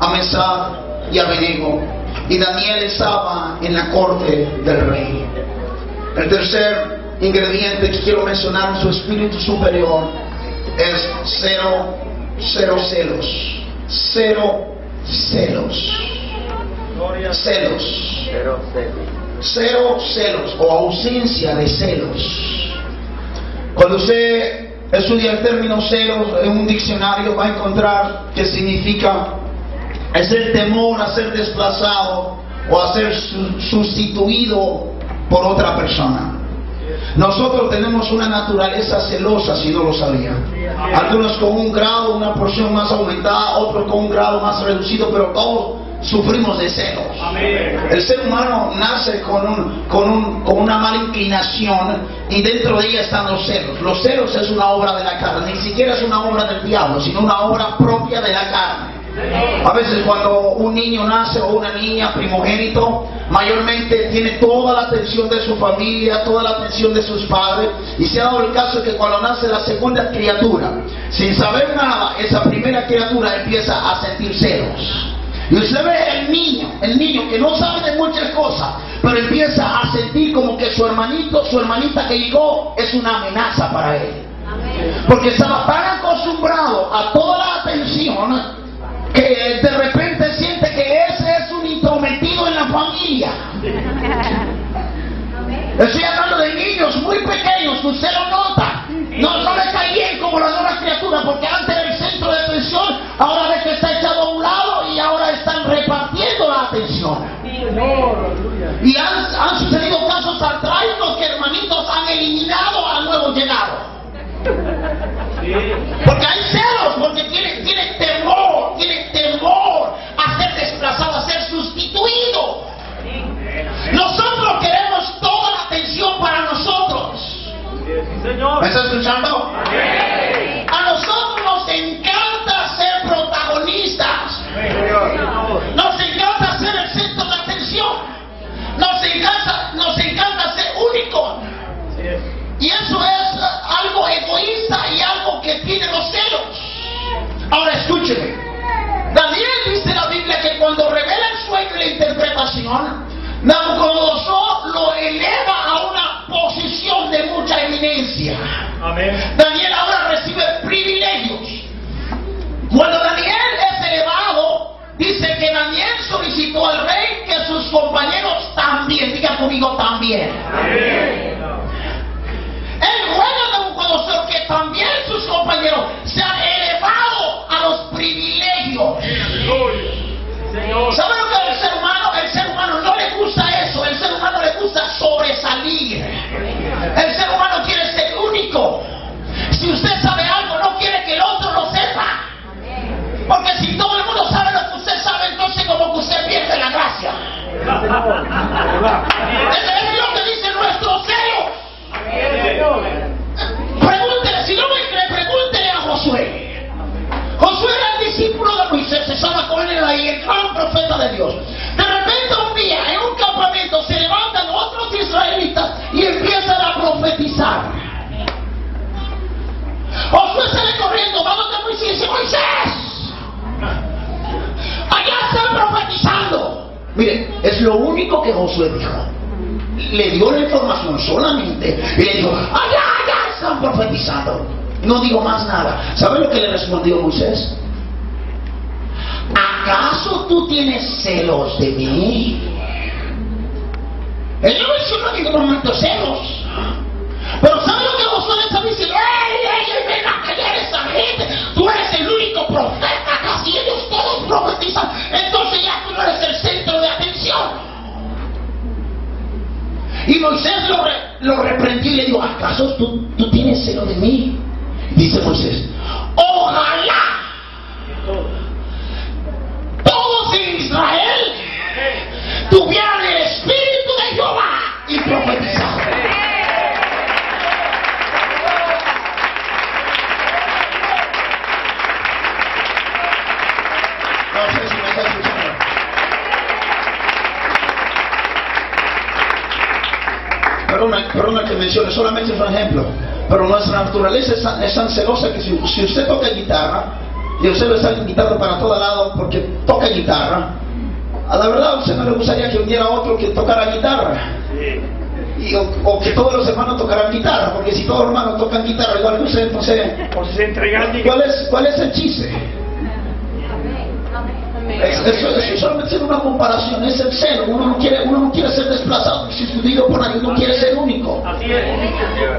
a Mesach y a Abednego. Y Daniel estaba en la corte del rey. El tercer ingrediente que quiero mencionar en su espíritu superior es cero celos. Cero celos. Cero celos o ausencia de celos. Cuando usted estudia el término celos en un diccionario, va a encontrar que significa es el temor a ser desplazado o a ser sustituido por otra persona. Nosotros tenemos una naturaleza celosa, si no lo sabía. Algunos con un grado, una porción más aumentada, otros con un grado más reducido, pero todos sufrimos de celos. El ser humano nace con una mala inclinación y dentro de ella están los celos. Los celos es una obra de la carne, ni siquiera es una obra del diablo, sino una obra propia de la carne. A veces cuando un niño nace o una niña primogénito, mayormente tiene toda la atención de su familia, toda la atención de sus padres, y se ha dado el caso de que cuando nace la segunda criatura, sin saber nada, esa primera criatura empieza a sentir celos. Y usted ve el niño que no sabe de muchas cosas, pero empieza a sentir como que su hermanito, su hermanita que llegó es una amenaza para él. Porque estaba tan acostumbrado a toda la atención que de repente siente que ese es un intrometido en la familia. Estoy hablando de niños muy pequeños que usted lo nota. No le cae bien como la nueva criatura, porque antes era el centro de atención, ahora ve que está echado a un lado y ahora están repartiendo la atención. Y han sucedido casos atrás en que hermanitos han eliminado al nuevo llegado. Porque hay celos, porque tiene temor a ser desplazado, a ser sustituido. Nosotros queremos toda la atención para nosotros. ¿Me está escuchando? A nosotros nos encanta ser protagonistas. Nos encanta ser el centro de atención. Nos encanta ser únicos. Y eso es algo egoísta y algo que tiene los celos. Ahora escúcheme. Daniel dice la Biblia que cuando revela el sueño y la interpretación, Nabucodonosor lo eleva a una posición de mucha eminencia. Amén. Daniel ahora recibe privilegios. Cuando Daniel es elevado, dice que Daniel solicitó al rey que sus compañeros también, diga conmigo también. Amén. Él ruega a Nabucodonosor que también sus compañeros sean elevados a los privilegios. ¿Sabe lo que es el ser humano? El ser humano no le gusta eso. El ser humano le gusta sobresalir. El ser humano quiere ser único. Si usted sabe algo, no quiere que el otro lo sepa. Porque si todo el mundo sabe lo que usted sabe, entonces como que usted pierde la gracia. Es lo que dice nuestro celo. Pregúntele, si no me cree, pregúntele a Josué. Josué era el discípulo de Moisés, se llama con él ahí, el gran profeta de Dios. De repente un día en un campamento se levantan otros israelitas y empiezan a profetizar. Josué sale corriendo, va donde Moisés y dice: Moisés, allá están profetizando. Mire, es lo único que Josué dijo. Le dio la información solamente y le dijo: allá están profetizando. No digo más nada. ¿Sabe lo que le respondió Moisés? ¿Acaso tú tienes celos de mí? Él no mencionó en ningún momento celos. Pero ¿sabe lo que Josué le está diciendo? ¡Ey, ven a callar esa gente! Tú eres el único profeta, casi ellos todos profetizan. Entonces ya tú no eres el centro de atención. Y Moisés lo reprendió y le dijo: ¿acaso tú tienes celo de mí? Dice Moisés: ojalá todos en Israel tuvieran el espíritu de Jehová y profetizaran. No sé si me está escuchando. Perdona que mencione, solamente es un ejemplo. Pero nuestra naturaleza es tan celosa que si usted toca guitarra, y usted lo está invitando para todo lado porque toca guitarra, a la verdad a usted no le gustaría que hubiera otro que tocara guitarra. O que todos los hermanos tocaran guitarra, porque si todos los hermanos tocan guitarra igual que usted, entonces ¿cuál es el chiste? Eso solamente es una comparación, es el celo. Uno no quiere ser desplazado, sustituido por nadie, uno quiere ser único.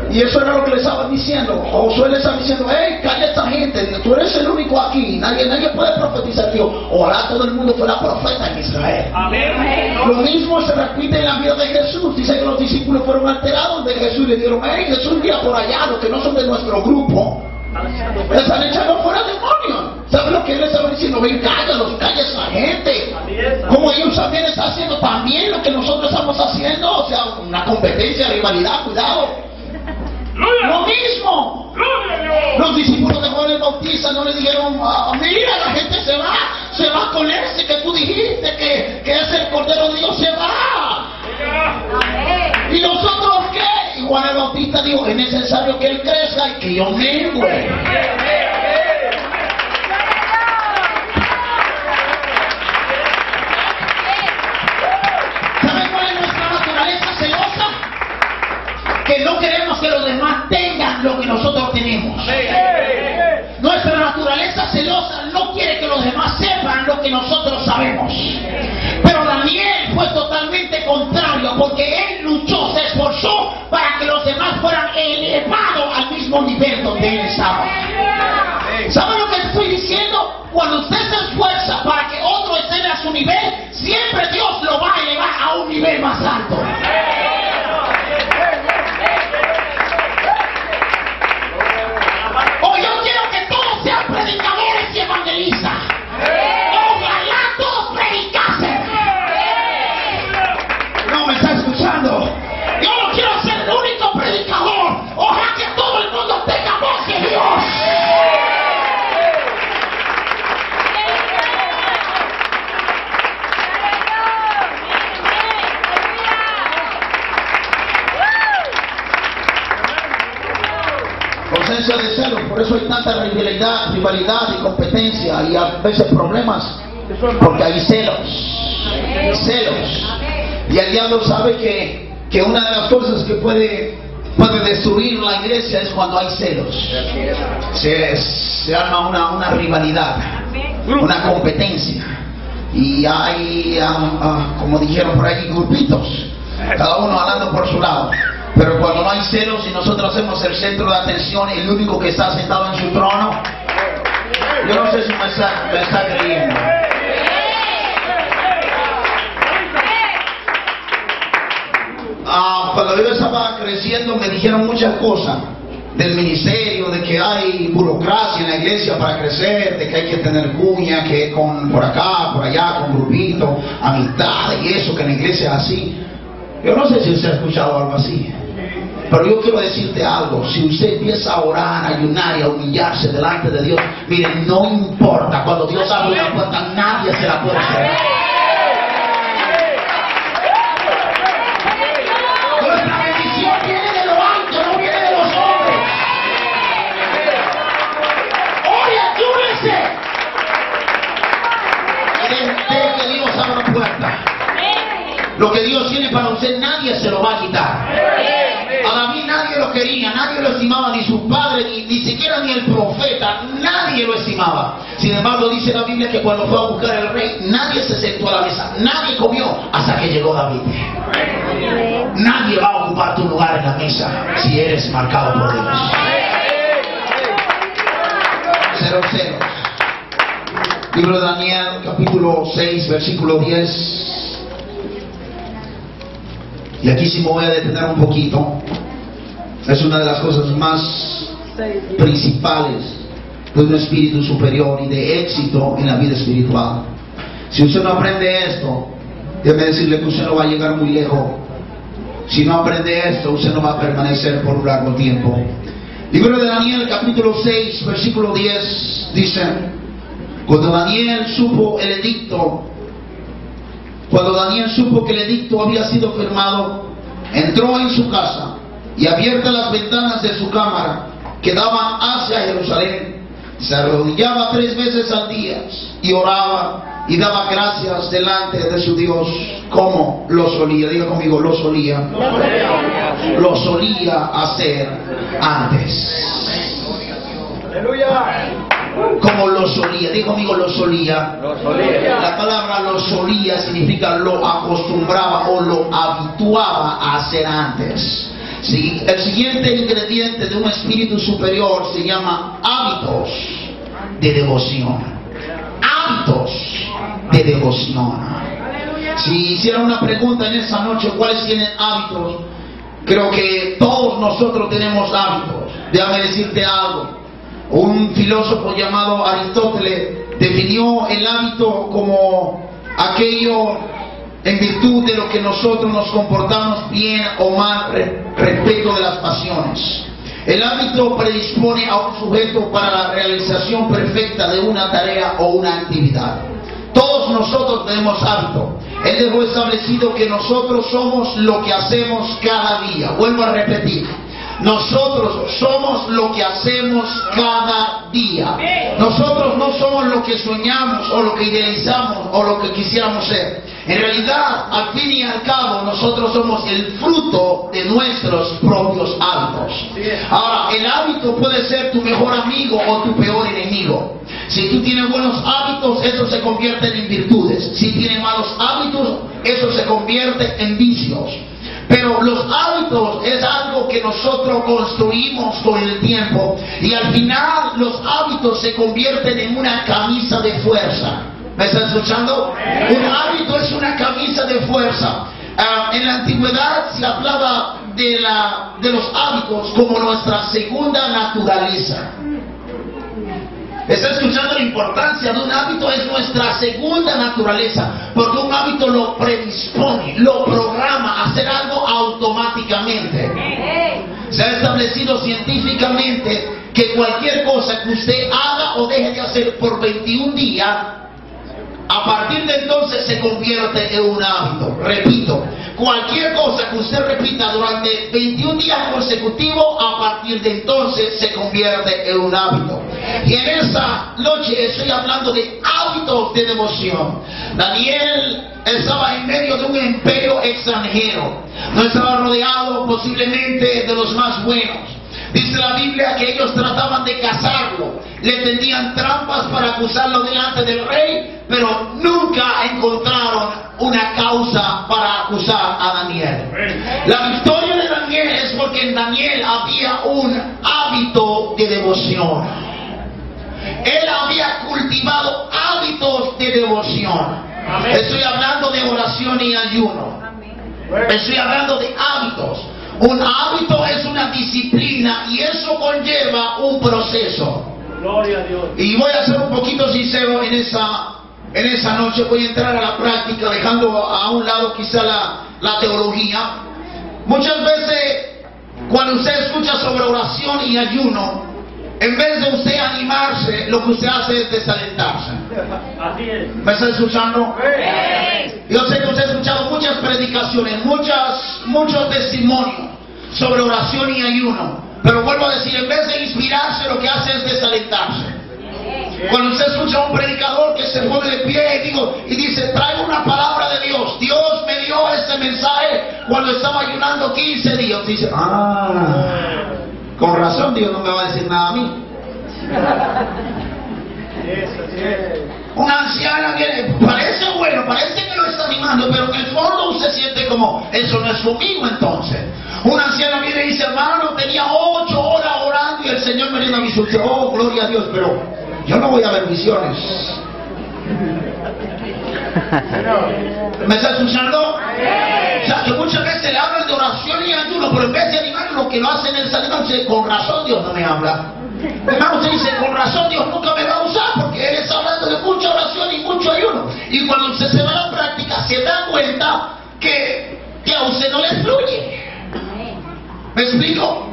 Y eso era lo que le estaban diciendo. Josué le estaba diciendo: hey, calla esta gente, tú eres el único aquí, nadie puede profetizar. Ojalá todo el mundo fuera profeta en Israel. Amén. Lo mismo se repite en la vida de Jesús. Dice que los discípulos fueron alterados de Jesús y le dijeron: hey, Jesús, mira por allá, los que no son de nuestro grupo Le están echando fuera demonios. ¿Sabe lo que él estaba diciendo? Ven, cállalos, calla a esa gente. Como ellos también están haciendo también lo que nosotros estamos haciendo. O sea, una competencia, rivalidad, cuidado. Lo mismo. Los discípulos de Juan el Bautista no le dijeron, mira, la gente se va con ese que tú dijiste que es el Cordero de Dios, se va. ¿Y nosotros qué? Y Juan el Bautista dijo, es necesario que él crezca y que yo mengue. ¿Saben cuál es nuestra naturaleza celosa? Que no queremos que los demás tengan lo que nosotros tenemos. Nuestra naturaleza celosa no quiere que los demás sepan lo que nosotros sabemos. Pero Daniel fue totalmente contrario, porque él luchó, se esforzó para que los demás fueran elevados al mismo nivel donde él estaba. ¿Saben lo que estoy diciendo? Cuando usted se esfuerza para que otro esté a su nivel, siempre Dios lo va a elevar a un nivel más alto. O yo quiero que todos sean predicadores y evangelistas. Ojalá todos predicasen. No me está escuchando. Yo no quiero ser el único predicador. Ojalá que todo el mundo tenga voz de Dios. Ausencia de celos, por eso hay tanta rivalidad y competencia y a veces problemas, porque hay celos. Y el diablo sabe que una de las cosas que puede destruir la iglesia es cuando hay celos. Se arma una rivalidad, una competencia, y hay, como dijeron por ahí, grupitos, cada uno hablando por su lado. Pero cuando no hay celos y nosotros hacemos el centro de atención y el único que está sentado en su trono, yo no sé si me está creyendo. Cuando yo estaba creciendo me dijeron muchas cosas del ministerio, de que hay burocracia en la iglesia para crecer, de que hay que tener cuña, que por acá, por allá, con grupitos, amistad y eso, que en la iglesia es así. Yo no sé si usted ha escuchado algo así. Pero yo quiero decirte algo, si usted empieza a orar, a ayunar y a humillarse delante de Dios, miren, no importa, cuando Dios abre una puerta, nadie se la puede cerrar. Nuestra bendición viene de lo alto, no viene de los hombres. Ore, ayúdese. Deje que Dios abra una puerta. Lo que Dios tiene para usted, nadie se lo va a quitar. A David nadie lo quería, nadie lo estimaba, ni su padre, ni siquiera ni el profeta, nadie lo estimaba. Sin embargo, dice la Biblia que cuando fue a buscar el rey, nadie se sentó a la mesa, nadie comió hasta que llegó David. Nadie va a ocupar tu lugar en la mesa si eres marcado por Dios. 0-0. Libro de Daniel, capítulo 6, versículo 10. Y aquí sí me voy a detener un poquito. Es una de las cosas más principales de un espíritu superior y de éxito en la vida espiritual. Si usted no aprende esto, déjeme decirle que usted no va a llegar muy lejos. Si no aprende esto, usted no va a permanecer por un largo tiempo. Libro de Daniel, capítulo 6, versículo 10, dice: cuando Daniel supo que el edicto había sido firmado, entró en su casa y abiertas las ventanas de su cámara que daban hacia Jerusalén, se arrodillaba 3 veces al día y oraba y daba gracias delante de su Dios, como lo solía. Diga conmigo, lo solía hacer antes. Como lo solía, diga conmigo, lo solía. La palabra lo solía significa lo acostumbraba o lo habituaba a hacer antes. Sí, el siguiente ingrediente de un espíritu superior se llama hábitos de devoción. Hábitos de devoción. Si hiciera una pregunta en esta noche, ¿cuáles tienen hábitos? Creo que todos nosotros tenemos hábitos. Déjame decirte algo. Un filósofo llamado Aristóteles definió el hábito como aquello en virtud de lo que nosotros nos comportamos bien o mal respecto de las pasiones. El hábito predispone a un sujeto para la realización perfecta de una tarea o una actividad. Todos nosotros tenemos hábito. Él dejó establecido que nosotros somos lo que hacemos cada día. Vuelvo a repetir. Nosotros somos lo que hacemos cada día. Nosotros no somos lo que soñamos o lo que idealizamos o lo que quisiéramos ser. En realidad, al fin y al cabo, nosotros somos el fruto de nuestros propios hábitos. Ahora, el hábito puede ser tu mejor amigo o tu peor enemigo. Si tú tienes buenos hábitos, eso se convierte en virtudes. Si tienes malos hábitos, eso se convierte en vicios. Pero los hábitos es algo que nosotros construimos con el tiempo, y al final los hábitos se convierten en una camisa de fuerza. ¿Me están escuchando? Un hábito es una camisa de fuerza. En la antigüedad se hablaba de los hábitos como nuestra segunda naturaleza. ¿Está escuchando la importancia de un hábito? Es nuestra segunda naturaleza, porque un hábito lo predispone, lo programa a hacer algo automáticamente. Se ha establecido científicamente que cualquier cosa que usted haga o deje de hacer por 21 días, a partir de entonces se convierte en un hábito. Repito, cualquier cosa que usted repita durante 21 días consecutivos, a partir de entonces se convierte en un hábito. Y en esa noche estoy hablando de hábitos de devoción. Daniel estaba en medio de un imperio extranjero. No estaba rodeado posiblemente de los más buenos. Dice la Biblia que ellos trataban de cazarlo, le tendían trampas para acusarlo delante del rey, pero nunca encontraron una causa para acusar a Daniel. La victoria de Daniel es porque en Daniel había un hábito de devoción. Él había cultivado hábitos de devoción. Estoy hablando de oración y ayuno. Estoy hablando de hábitos. Un hábito es una disciplina y eso conlleva un proceso. Gloria a Dios. Y voy a ser un poquito sincero en esa noche. Voy a entrar a la práctica, dejando a un lado quizá la teología. Muchas veces cuando usted escucha sobre oración y ayuno, en vez de usted animarse, lo que usted hace es desalentarse. Así es. ¿Me está escuchando? Yo sé que usted ha escuchado muchas predicaciones, muchos testimonios sobre oración y ayuno. Pero vuelvo a decir, en vez de inspirarse, lo que hace es desalentarse. Cuando usted escucha a un predicador que se pone de pie y dice, traigo una palabra de Dios. Dios me dio este mensaje cuando estaba ayunando 15 días. Dice, con razón Dios no me va a decir nada a mí. Una anciana viene, parece bueno, parece que lo está animando, pero en el fondo usted siente como, eso no es conmigo entonces. Una anciana viene y dice, hermano, tenía 8 horas orando y el Señor me dio una visión. Oh, gloria a Dios, pero yo no voy a ver visiones. ¿Me está escuchando? O sea, que muchas veces le hablan de oración y ayuno, pero en vez de animar, lo que lo hacen es animarse. Con razón Dios no me habla. Hermano, usted dice, con razón Dios nunca me va a usar, porque Él está hablando de mucha oración y mucho ayuno. Y cuando usted se va a la práctica, se da cuenta que a usted no le fluye. ¿Me explico?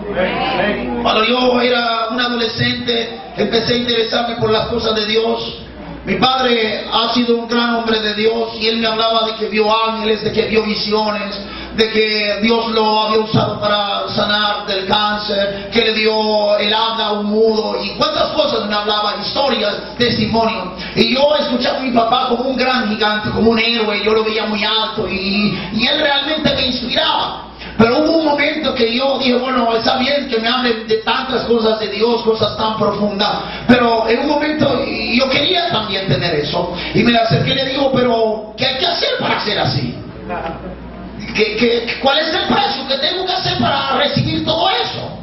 Cuando yo era un adolescente, empecé a interesarme por las cosas de Dios. Mi padre ha sido un gran hombre de Dios y él me hablaba de que vio ángeles, de que vio visiones, de que Dios lo había usado para sanar del cáncer, que le dio el habla a un mudo y cuántas cosas me hablaba, historias, testimonios. Y yo escuchaba a mi papá como un gran gigante, como un héroe, yo lo veía muy alto y él realmente me inspiraba. Pero hubo un momento que yo dije, bueno, está bien que me hablen de tantas cosas de Dios, cosas tan profundas, pero en un momento yo quería también tener eso. Y me acerqué y le digo, pero ¿qué hay que hacer para ser así? ¿Cuál es el precio que tengo que hacer para recibir todo eso?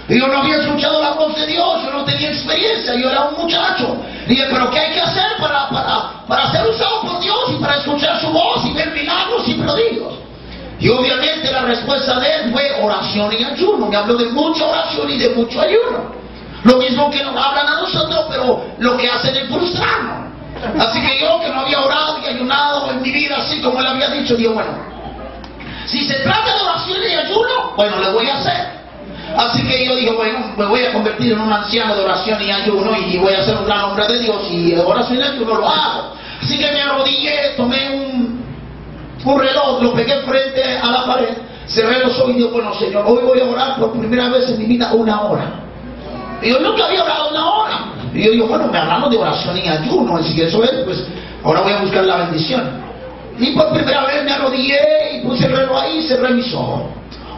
Y yo no había escuchado la voz de Dios, yo no tenía experiencia, yo era un muchacho. Dije, pero ¿qué hay que hacer para ser usado por Dios y para escuchar su voz y ver milagros y prodigios? Y obviamente la respuesta de él fue oración y ayuno. Me habló de mucha oración y de mucho ayuno. Lo mismo que nos hablan a nosotros, pero lo que hacen es frustrarnos. Así que yo, que no había orado y ayunado en mi vida, así como él había dicho, digo, bueno, si se trata de oración y ayuno, bueno, le voy a hacer. Así que yo dije, bueno, me voy a convertir en un anciano de oración y ayuno y voy a ser un gran hombre de Dios, y oración y ayuno lo hago. Así que me arrodillé, tomé un reloj, lo pegué frente a la pared, cerré los ojos y dije, bueno, Señor, hoy voy a orar por primera vez en mi vida 1 hora. Y yo nunca había orado 1 hora. Y yo digo, bueno, me hablamos de oración y ayuno, y si eso es, pues ahora voy a buscar la bendición. Y por primera vez me arrodillé y puse el reloj ahí y cerré mis ojos.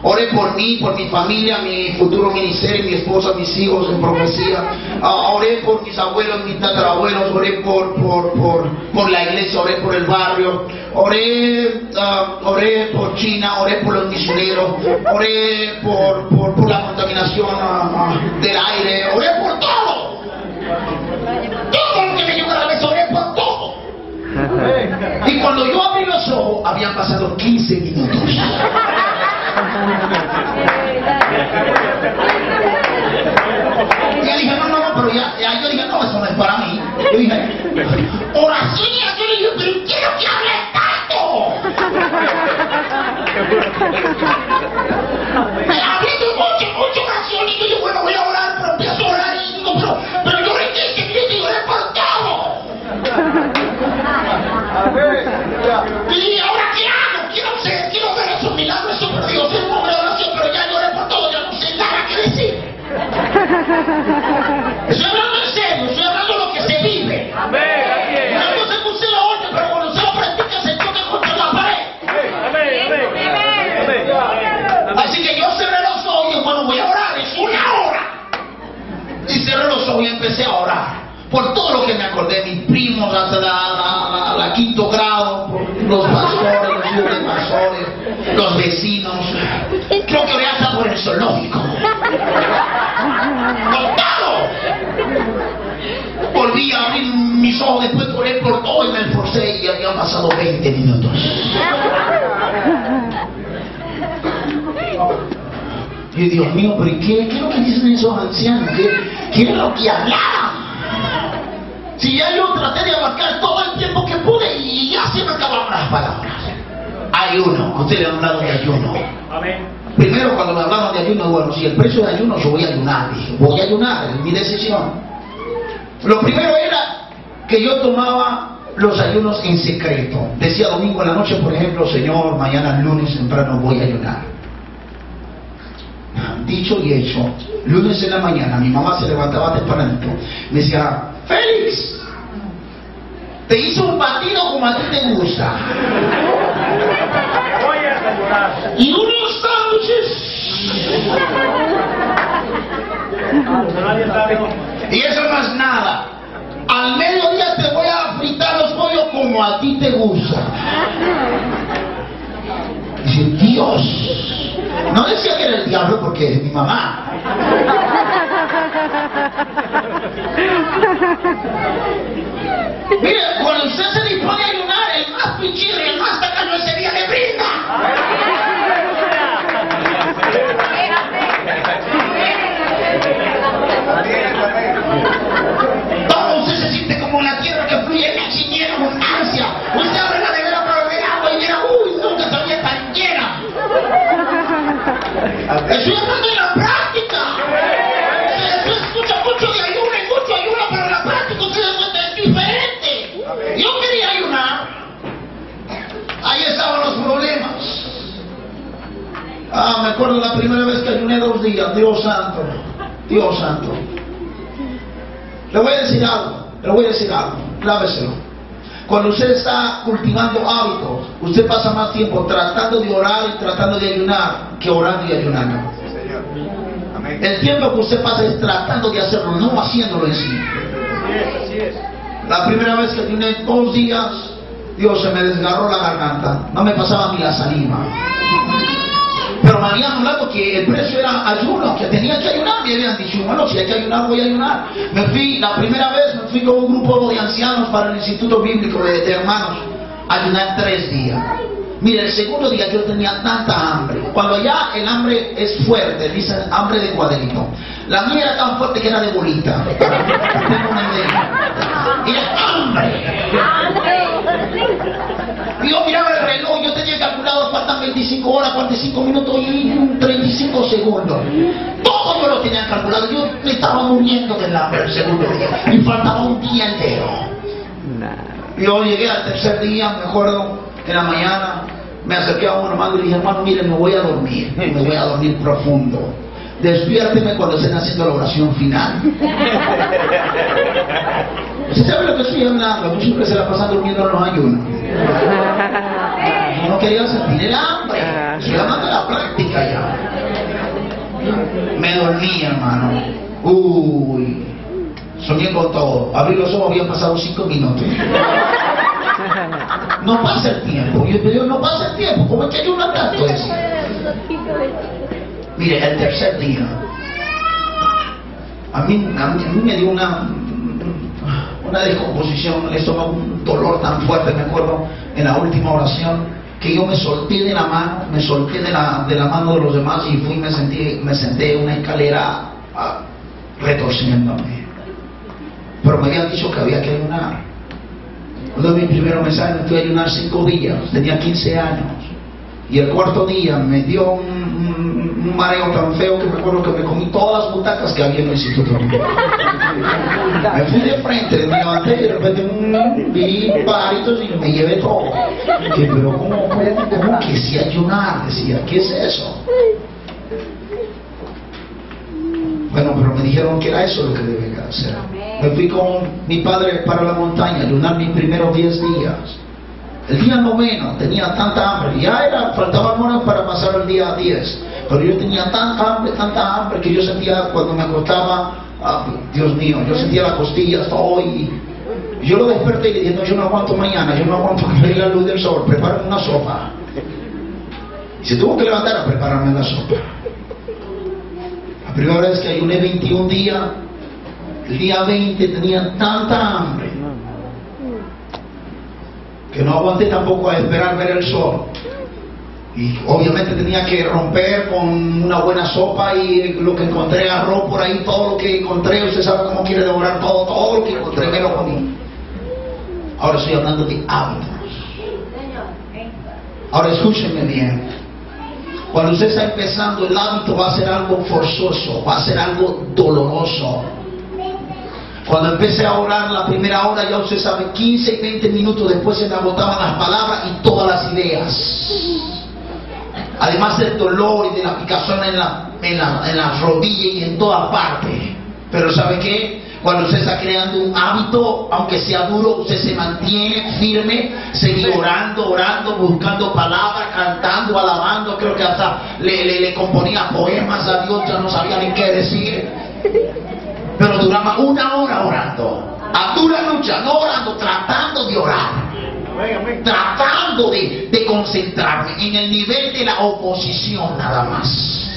Oré por mí, por mi familia, mi futuro ministerio, mi esposa, mis hijos en profecía. Oré por mis abuelos, mis tatarabuelos, oré por la iglesia, oré por el barrio, oré por China, oré por los misioneros, oré por la contaminación del aire, oré por todo. Todo lo que me llegó a la cabeza, oré por todo. Y cuando yo abrí los ojos, habían pasado 15 minutos. Y yo dije, no, pero ya yo dije, no, eso no es para mí. Yo dije, oración y ayuno, y yo, pero quiero que hable tanto. Habiendo mucha oración, y yo digo, bueno, voy a orar, pero empiezo a orar y digo, pero yo le dije que yo oré por todo. Y ahora, ¿qué hago? Quiero ver esos milagros, eso, pero Dios es un hombre de oración, pero ya lloré por todo, ya no sé nada que decir. Estoy hablando en serio, estoy hablando de lo que se vive. No sé que usted lo oye, pero cuando usted lo practica se choca contra la pared. Así que yo cerré los ojos y dije, bueno, voy a orar, es 1 hora. Y cerré los ojos y empecé a orar. Por todo lo que me acordé, mis primos hasta la 5º grado, los pastores, los hijos de pastores, los vecinos. Creo que oré hasta por el zoológico. ¡Todo! Volví a abrir mis ojos después de orar por todo y me esforcé y habían pasado 20 minutos. Y Dios mío, pero ¿qué es lo que dicen esos ancianos? ¿Qué es lo que hablaban? Si ya yo traté de abarcar todo el tiempo que pude y ya se me acabaron las palabras. Ayuno, ustedes han hablado de ayuno. Amén. Primero, cuando me hablaban de ayuno, bueno, si el precio de ayuno, yo voy a ayunar. Dije, voy a ayunar, es mi decisión. Lo primero era que yo tomaba los ayunos en secreto. Decía domingo en la noche, por ejemplo, Señor, mañana lunes temprano voy a ayunar. Dicho y hecho, lunes en la mañana, mi mamá se levantaba tempranito, me decía, Félix, te hizo un batido como a ti te gusta. Voy a ayunar. Y unos sándwiches. Y eso no es nada. Al mediodía te voy a fritar los pollos como a ti te gusta. Dice, Dios. No decía que era el diablo porque es mi mamá. Mire, cuando usted se dispone a ayunar, el más pichirri, el más tacaño ese día le brinda. Todo usted se siente como la tierra que fluye en llena abundancia. Usted abre la nevera para beber agua y mira, uy, nunca sabía tan llena. Estoy hablando de la práctica. Se escucha mucho de ayuno, pero en la práctica usted se cuenta es diferente. Yo quería ayunar. Ahí estaban los problemas. Me acuerdo la primera vez que ayuné 2 días. Dios santo. Dios santo. Le voy a decir algo. Cláveselo. Cuando usted está cultivando hábitos, usted pasa más tiempo tratando de orar y tratando de ayunar que orando y ayunando. El tiempo que usted pasa es tratando de hacerlo, no haciéndolo en sí. Así es. La primera vez que ayuné 2 días, Dios, se me desgarró la garganta. No me pasaba ni la saliva. Pero me habían hablado que el precio era ayuno, que tenía que ayunar. Me habían dicho, bueno, si hay que ayunar, voy a ayunar. La primera vez me fui con un grupo de ancianos para el Instituto Bíblico de Hermanos a ayunar 3 días. Mire, el segundo día yo tenía tanta hambre. Cuando ya el hambre es fuerte, dicen hambre de cuadrito. La mía era tan fuerte que era de bolita. Y era hambre. Y yo miraba el reloj, yo tenía calculado faltan 25 horas, 45 minutos y 35 segundos. Todo yo lo tenía calculado. Yo me estaba muriendo del hambre el segundo día. Y faltaba un día entero. Yo llegué al tercer día, me acuerdo, en la mañana, me acerqué a un hermano y le dije, hermano, mire, me voy a dormir profundo. Despiérteme cuando estén haciendo la oración final. ¿Usted sabe lo que estoy hablando? Muchos que se la pasan durmiendo en los ayunos. Yo no quería sentir el hambre. Estoy hablando de la práctica ya. Me dormí, hermano. Uy. Soñé con todo. Abrí los ojos, habían pasado 5 minutos. No pasa el tiempo. Yo te digo, no pasa el tiempo. ¿Cómo es que yo no tanto eso? Mire, el tercer día, a mí me dio una descomposición, el estómago, un dolor tan fuerte, me acuerdo, en la última oración, que yo me solté de la mano, de la mano de los demás y fui y me senté en una escalera retorciéndome. Pero me habían dicho que había que ayunar. Uno de mis primeros mensajes me fui a ayunar 5 días, tenía 15 años. Y el cuarto día me dio un mareo tan feo que me acuerdo que me comí todas las butacas que había en el instituto. Me fui de frente, me levanté y de repente vi pajaritos y me llevé todo. Dije, pero ¿cómo que si ayunar? Decía, ¿qué es eso? Bueno, pero me dijeron que era eso lo que debía hacer. Me fui con mi padre para la montaña, ayunar mis primeros 10 días. El día noveno tenía tanta hambre, faltaban horas para pasar el día 10, pero yo tenía tanta hambre que yo sentía cuando me acostaba, Dios mío, yo sentía las costillas todo y yo lo desperté y le dije, no, yo no aguanto mañana, yo no aguanto que venga la luz del sol, prepárame una sopa. Y se tuvo que levantar a prepararme la sopa. La primera vez que ayuné 21 días, el día 20 tenía tanta hambre que no aguanté tampoco a esperar ver el sol. Y obviamente tenía que romper con una buena sopa y lo que encontré, arroz por ahí, todo lo que encontré, usted sabe cómo quiere devorar todo lo que encontré, me lo comí. Ahora estoy hablando de hábitos. Ahora escúchenme bien. Cuando usted está empezando, el hábito va a ser algo forzoso, va a ser algo doloroso. Cuando empecé a orar la primera hora, ya usted sabe, 15 y 20 minutos después se me agotaban las palabras y todas las ideas. Además del dolor y de la picazón en las rodillas y en todas partes. Pero ¿sabe qué? Cuando usted está creando un hábito, aunque sea duro, usted se mantiene firme, sigue orando, buscando palabras, cantando, alabando. Creo que hasta le componía poemas a Dios, ya no sabía ni qué decir. Pero duraba 1 hora orando, a dura lucha, no orando, tratando de orar, tratando de concentrarme en el nivel de la oposición nada más.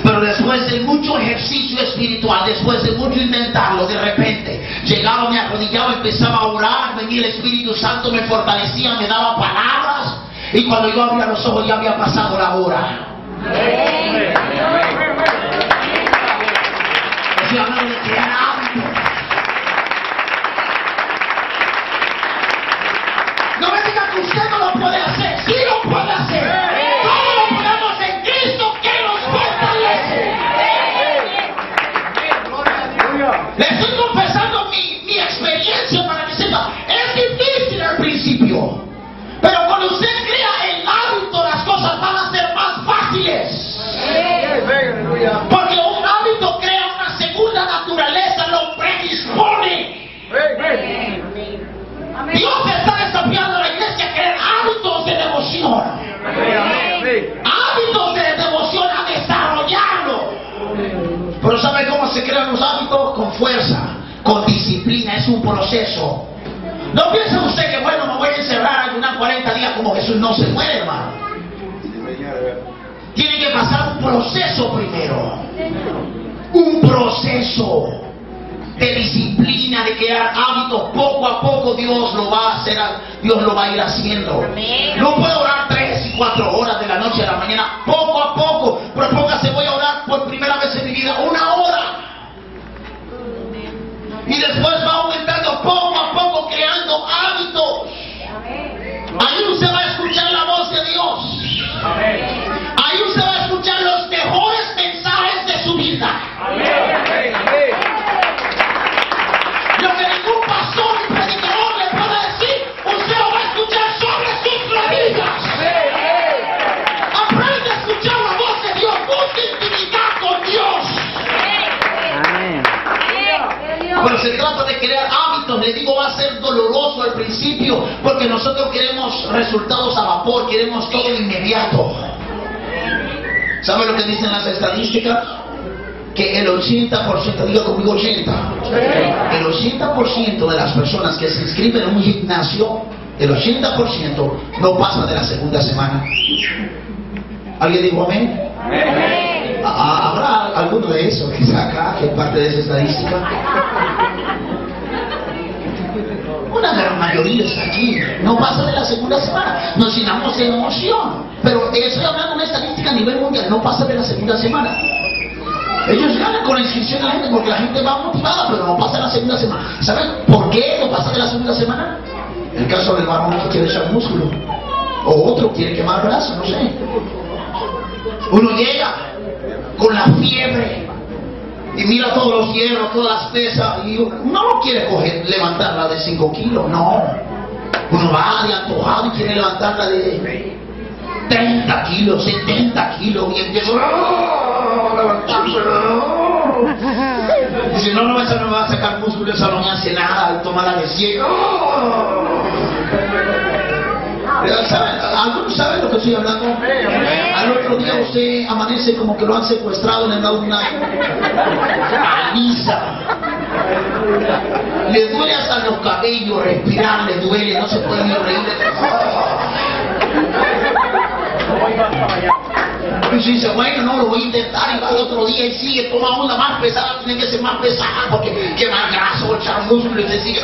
Pero después de mucho ejercicio espiritual, después de mucho intentarlo, de repente llegaba, me arrodillaba, empezaba a orar, venía el Espíritu Santo, me fortalecía, me daba palabras, y cuando yo abría los ojos ya había pasado la hora. Estoy hablando de crear hábitos. No me digan que usted no lo puede hacer. Sí lo puede hacer. Todos lo podemos en Cristo que nos fortalece. Le estoy confesando mi experiencia para que sepa. Es difícil al principio, pero cuando usted crea el hábito, las cosas van a ser más fáciles. Porque un hábito crea una segunda naturaleza, lo predispone. Dios está desafiando a la iglesia a crear hábitos de devoción. Hábitos de devoción, a desarrollarlo. Pero ¿sabe cómo se crean los hábitos? Con fuerza, con disciplina, es un proceso. No piense usted que bueno, me voy a encerrar a ayunar 40 días como Jesús. No se puede, hermano. Tiene que pasar un proceso primero. Un proceso de disciplina, de crear hábitos. Poco a poco Dios lo va a hacer, Dios lo va a ir haciendo. No puedo orar 3 y 4 horas de la noche a la mañana. Poco a poco. Propóngase, voy a orar por primera vez en mi vida Y después va aumentando poco a poco, creando hábitos. Ahí usted va a escuchar la voz de Dios. Ahí usted va a escuchar los mejores mensajes de su vida. Lo que ningún pastor ni predicador le puede decir, usted lo va a escuchar sobre sus rodillas. Aprende a escuchar la voz de Dios. Busque intimidad con Dios. Pero se trata de crear hábitos. Le digo, va a ser doloroso al principio porque nosotros queremos resultados a vapor, queremos todo inmediato. ¿Sabe lo que dicen las estadísticas? Que el 80%, diga conmigo 80%, el 80% de las personas que se inscriben en un gimnasio, el 80% no pasa de la segunda semana. ¿Alguien dijo amén? ¿Habrá alguno de esos que está acá, que es parte de esa estadística? Una gran mayoría está aquí, no pasa de la segunda semana. Nos llenamos de emoción, pero estoy hablando de una estadística a nivel mundial, no pasa de la segunda semana. Ellos ganan con la inscripción de la gente porque la gente va motivada, pero no pasa de la segunda semana. ¿Saben por qué no pasa de la segunda semana? El caso del varón que quiere echar músculo, o otro quiere quemar brazo, no sé. Uno llega con la fiebre y mira todos los hierros, todas las pesas, y uno no quiere levantarla de 5 kilos, no. Uno va de antojado y quiere levantarla de 30 kilos, 70 kilos, y empieza a levantársela. Dice, no, esa no me va a sacar músculo, esa no me hace nada, toma la de 100. ¿Algunos saben lo que estoy hablando? Al otro día usted amanece como que lo han secuestrado, le han dado una paliza. Le duele hasta los cabellos, respirar le duele, no se puede ni reír. Y dice, bueno, no, lo voy a intentar, y va al otro día y sigue, toma una más pesada, tiene que ser más pesada, porque quema grasa o echar músculo y se sigue.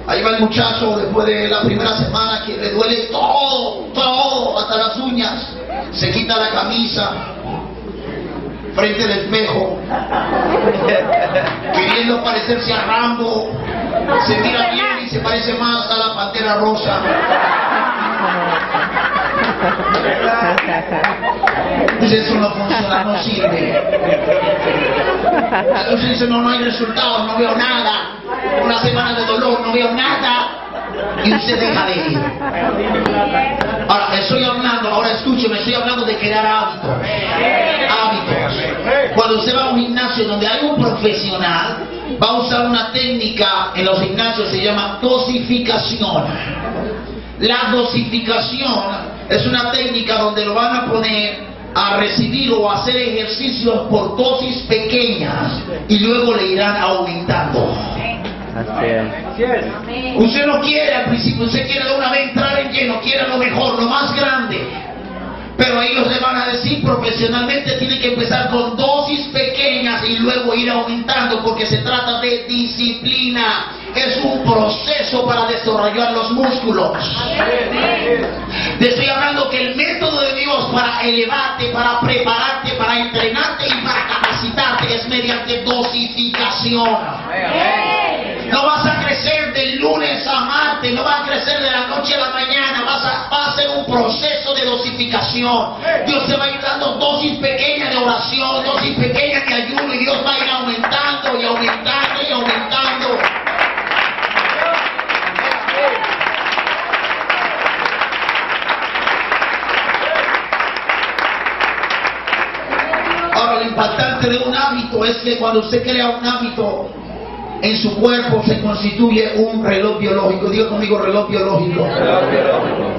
Ahí va el muchacho después de la primera semana que le duele todo, hasta las uñas. Se quita la camisa frente al espejo, queriendo parecerse a Rambo. Se mira bien y se parece más a la Pantera Rosa. Dice, eso no funciona, no sirve. Entonces dice, no hay resultados, no veo nada. Una semana de dolor, no veo nada. Y usted deja de ir. Ahora, escúcheme, estoy hablando de crear hábitos. Cuando usted va a un gimnasio donde hay un profesional, va a usar una técnica en los gimnasios, se llama dosificación. La dosificación es una técnica donde lo van a poner a recibir o a hacer ejercicios por dosis pequeñas y luego le irán aumentando. Así es. Usted no quiere al principio, usted quiere de una vez entrar en lleno, quiere lo mejor, lo más grande. Pero ellos le van a decir profesionalmente tiene que empezar con dosis pequeñas y luego ir aumentando, porque se trata de disciplina. Es un proceso para desarrollar los músculos. Te estoy hablando que el método de Dios para elevarte, para prepararte, para entrenarte y para capacitarte es mediante dosificación. No vas a crecer del lunes a martes, no vas a crecer de la noche a la mañana, va a ser un proceso de dosificación. Dios te va a ir dando dosis pequeñas de oración, dosis pequeñas de ayuno, y Dios va a ir aumentando y aumentando y aumentando. Ahora, lo impactante de un hábito es que cuando usted crea un hábito, en su cuerpo se constituye un reloj biológico. Diga conmigo, reloj biológico.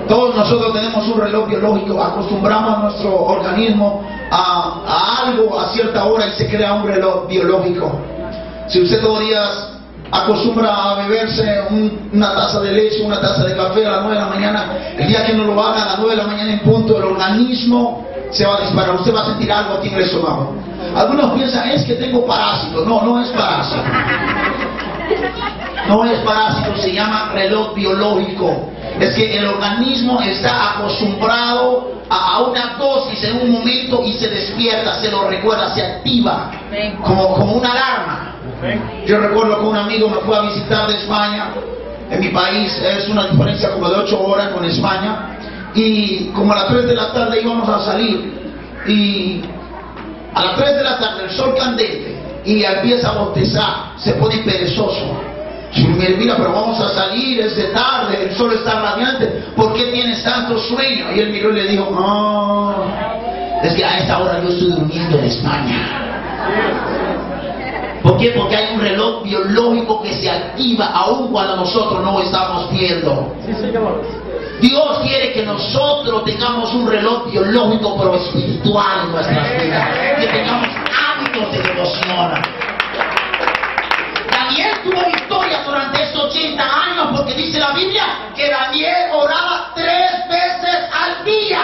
Todos nosotros tenemos un reloj biológico. Acostumbramos a nuestro organismo a algo a cierta hora y se crea un reloj biológico. Si usted todos los días acostumbra a beberse una taza de leche, una taza de café a las 9 de la mañana, el día que no lo haga a las 9 de la mañana en punto, el organismo se va a disparar. Usted va a sentir algo aquí en el estómago. Algunos piensan, es que tengo parásito. No, no es parásito. No es parásito, se llama reloj biológico. Es que el organismo está acostumbrado a una dosis en un momento y se despierta, se lo recuerda, se activa como una alarma. Yo recuerdo que un amigo me fue a visitar de España. En mi país es una diferencia como de 8 horas con España, y como a las 3 de la tarde íbamos a salir, y a las 3 de la tarde el sol candente y empieza a bostezar, se pone perezoso. Y me mira, pero vamos a salir, es de tarde, el sol está radiante, ¿por qué tienes tanto sueño? Y él miró y le dijo, no, es que a esta hora yo estoy durmiendo en España. ¿Por qué? Porque hay un reloj biológico que se activa aún cuando nosotros no estamos viendo. Dios quiere que nosotros tengamos un reloj biológico pero espiritual en nuestras vidas, que tengamos hábitos de devoción. Daniel tuvo victoria durante estos 80 años porque dice la Biblia que Daniel oraba 3 veces al día.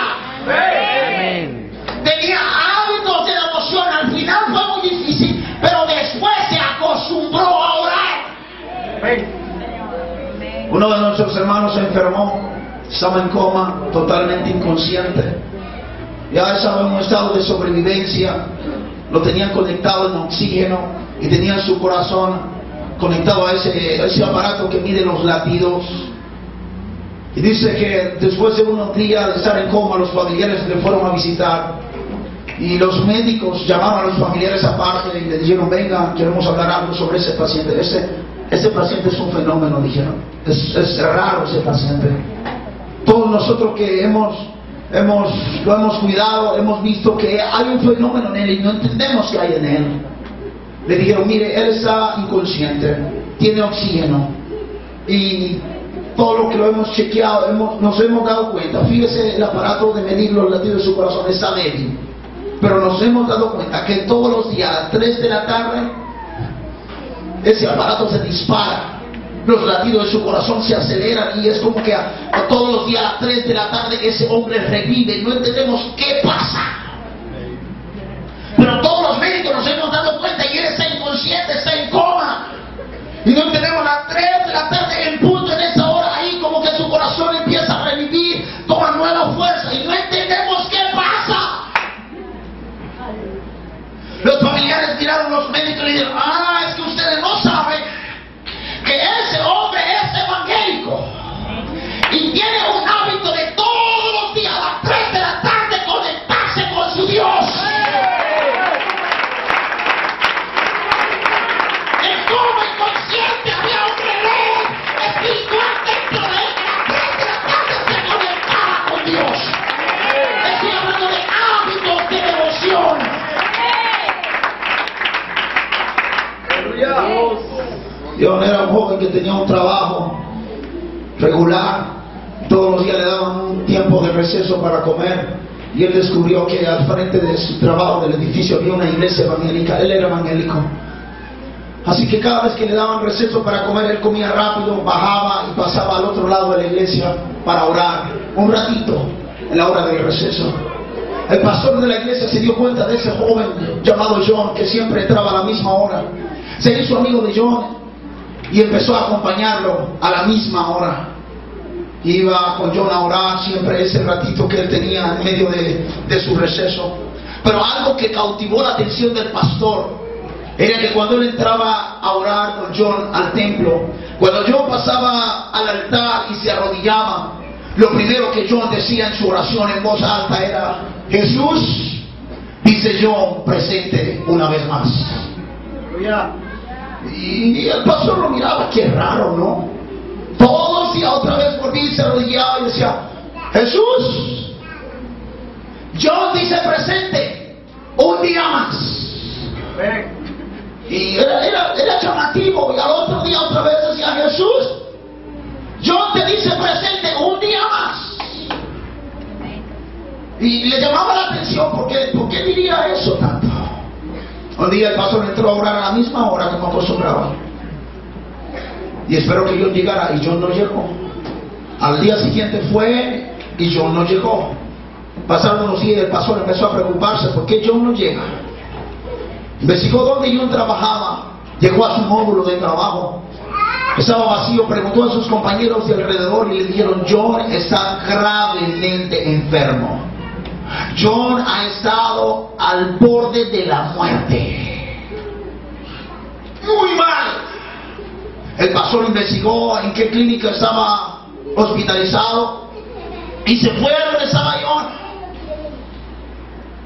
Tenía hábitos de devoción. Al final fue muy difícil, pero después se acostumbró a orar. Uno de nuestros hermanos se enfermó, estaba en coma, totalmente inconsciente. Ya estaba en un estado de sobrevivencia. Lo tenían conectado en oxígeno y tenían su corazón conectado a ese aparato que mide los latidos. Y dice que después de unos días de estar en coma, los familiares le fueron a visitar. Y los médicos llamaron a los familiares aparte y le dijeron, venga, queremos hablar algo sobre ese paciente. Ese paciente es un fenómeno, dijeron. Es raro ese paciente. Todos nosotros que lo hemos cuidado, hemos visto que hay un fenómeno en él y no entendemos qué hay en él. Le dijeron, mire, él está inconsciente, tiene oxígeno. Y todo lo que lo hemos chequeado, nos hemos dado cuenta. Fíjese, el aparato de medir los latidos de su corazón está débil. Pero nos hemos dado cuenta que todos los días a las 3 de la tarde ese aparato se dispara, los latidos de su corazón se aceleran y es como que a todos los días a las 3 de la tarde ese hombre revive. No entendemos qué pasa, pero todos los médicos nos hemos dado cuenta y él está inconsciente, está en coma, y no entendemos. A las 3 de la tarde en punto, en esa hora ahí como que su corazón empieza a revivir, toma nueva fuerza y no entendemos qué pasa. Los familiares miraron a los médicos y le dijeron, es que ustedes no saben que ese hombre es evangélico y tiene un hábito de todos los días a las 3 de la tarde conectarse con su Dios. En coma inconsciente había un reloj espiritual dentro de él que a las 3 de la tarde se conectaba con Dios. Estoy hablando de hábitos de devoción. Yo era un joven que tenía un trabajo regular, todos los días le daban un tiempo de receso para comer, y él descubrió que al frente de su trabajo, del edificio, había una iglesia evangélica. Él era evangélico, así que cada vez que le daban receso para comer, él comía rápido, bajaba y pasaba al otro lado de la iglesia para orar un ratito en la hora del receso. El pastor de la iglesia se dio cuenta de ese joven llamado John, que siempre entraba a la misma hora. Se hizo amigo de John y empezó a acompañarlo a la misma hora. Iba con John a orar siempre ese ratito que él tenía en medio de su receso. Pero algo que cautivó la atención del pastor era que cuando él entraba a orar con John al templo, cuando John pasaba al altar y se arrodillaba, lo primero que John decía en su oración en voz alta era: Jesús, dice John, presente una vez más. Y el pastor lo miraba, qué raro, ¿no? Todos los días otra vez volvía y se arrodillaba y decía: Jesús, John dice presente un día más. Y era llamativo. Y al otro día otra vez decía: Jesús, John te dice presente un día más. Y le llamaba la atención, ¿por qué diría eso tanto? Un día el pastor entró a orar a la misma hora como acostumbraba, y esperó que John llegara, y John no llegó. Al día siguiente fue y John no llegó. Pasaron unos días y el pastor empezó a preocuparse: ¿por qué John no llega? Investigó dónde John trabajaba, llegó a su módulo de trabajo Estaba vacío, preguntó a sus compañeros de alrededor y le dijeron: John está gravemente enfermo. John ha estado al borde de la muerte. Muy mal. El pastor investigó en qué clínica estaba hospitalizado y se fue a donde estaba John,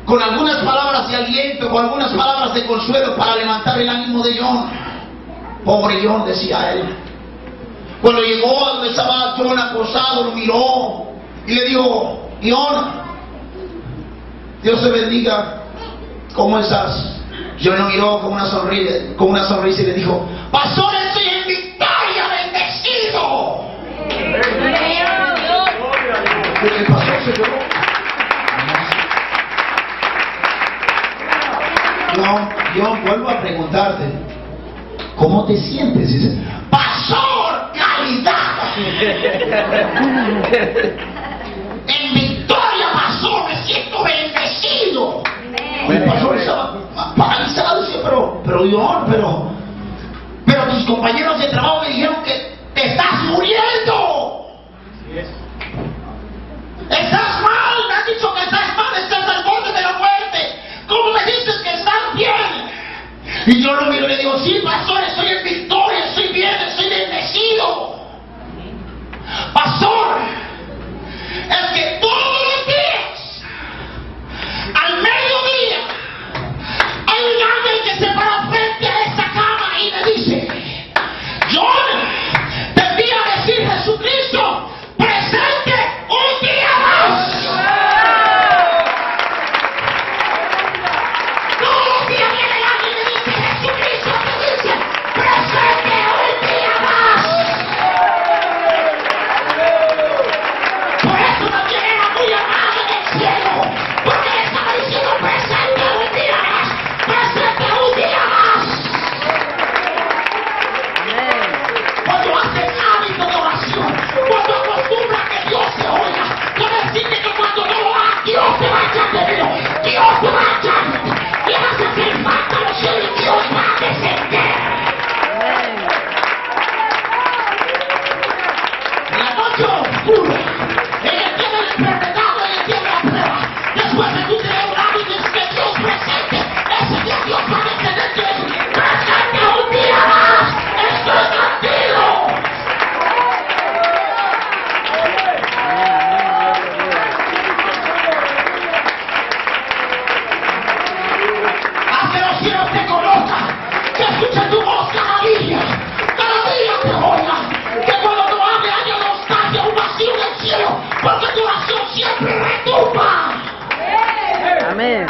con algunas palabras de aliento, con algunas palabras de consuelo para levantar el ánimo de John. Pobre John, decía él. Cuando llegó a donde estaba John acostado, lo miró y le dijo: John, Dios te bendiga, ¿cómo estás? John lo miró con una sonrisa y le dijo: pastor, estoy en victoria, bendecido. El pastor se quedó. John, vuelvo a preguntarte, ¿cómo te sientes? Dice: pastor, calidad. En victoria, pastor, me siento bendecido. El pastor estaba paralizado. Dice: pero John, pero tus compañeros de trabajo me dijeron que te estás muriendo. Estás mal, me has dicho que estás mal, estás al borde de la muerte. ¿Cómo me dices que estás bien? Y yo lo miro y le digo: sí, pastor, estoy en victoria, estoy bien, estoy bendecido. Pastor, es que todos los días, al mediodía, hay un ángel que se para frente a esta cama y me dice: John, te envía a decir Jesucristo presente un día más. Todos los días viene el ángel y me dice: Jesucristo te dice presente un día más. Por eso también era muy amado en el cielo, porque le estaba diciendo: presente un día más, presente un día más. Cuando haces hábito de oración, cuando acostumbras que Dios te oiga, quiere decirte que cuando no lo hagas, Dios te va a echar de menos, Dios te va a echar, le vas a hacer falta a los cielos y Dios va a descender. En la noche oscura, en el día del enfermedad, en el día de la prueba, después de tu tener un hábito de Dios presente, ese día Dios va a descender y decir: presente un día más, estoy contigo. Haz que los cielos te conozcan, que escuchen tu voz cada día te oigan, que cuando tu hable haya nostalgia, un vacío en el cielo, porque tu oración siempre retumba. Amén.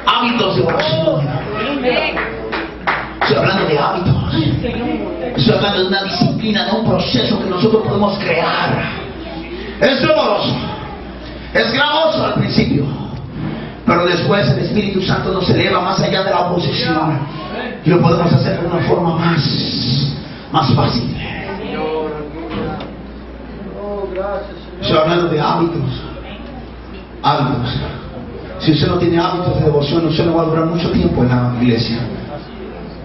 Hábitos de oración. Estoy hablando de hábitos. Estoy hablando de una disciplina, de un proceso que nosotros podemos crear. Es doloroso, es gravoso al principio, pero después el Espíritu Santo nos eleva más allá de la oposición y lo podemos hacer de una forma más fácil. Estoy hablando de hábitos. Si usted no tiene hábitos de devoción, usted no va a durar mucho tiempo en la iglesia.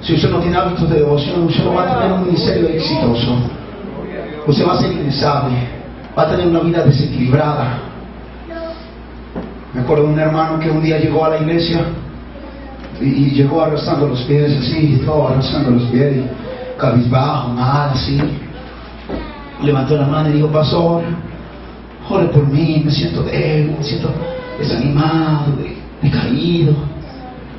Si usted no tiene hábitos de devoción, usted no va a tener un ministerio exitoso. Usted va a ser inestable, va a tener una vida desequilibrada. Me acuerdo de un hermano que un día llegó a la iglesia y llegó arrastrando los pies, así, todo arrastrando los pies, y cabizbajo, mal, así. Levantó la mano y dijo: pastor, ore por mí, me siento débil, me siento desanimado, decaído.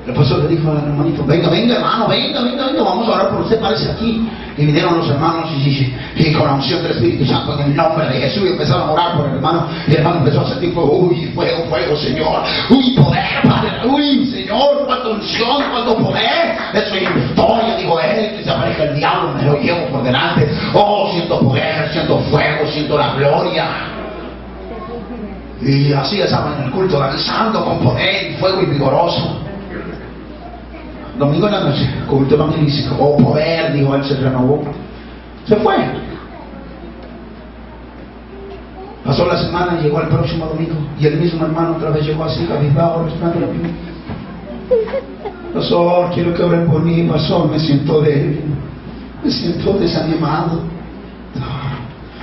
El pastor le dijo al hermanito: venga hermano, venga, vamos a orar por usted, parece aquí. Y vinieron los hermanos y con la unción del Espíritu Santo en el nombre de Jesús, y empezaron a orar por el hermano, y el hermano empezó a sentir fuego. Uy, fuego, Señor, uy, poder, Padre, uy, Señor, cuánta unción, cuánto poder. Estoy en victoria, dijo él, que se aparezca el diablo, me lo llevo por delante. Oh, siento poder, siento fuego, siento la gloria. Y así estaban en el culto, danzando con poder y fuego y vigoroso. Domingo en la noche, culto evangelístico. Oh, poder, dijo él, se renovó. Se fue. Pasó la semana y llegó el próximo domingo. Y el mismo hermano otra vez llegó así, cabizbajo, respirando la piel. Pastor, quiero que oren por mí, pastor, me siento débil. Me siento desanimado.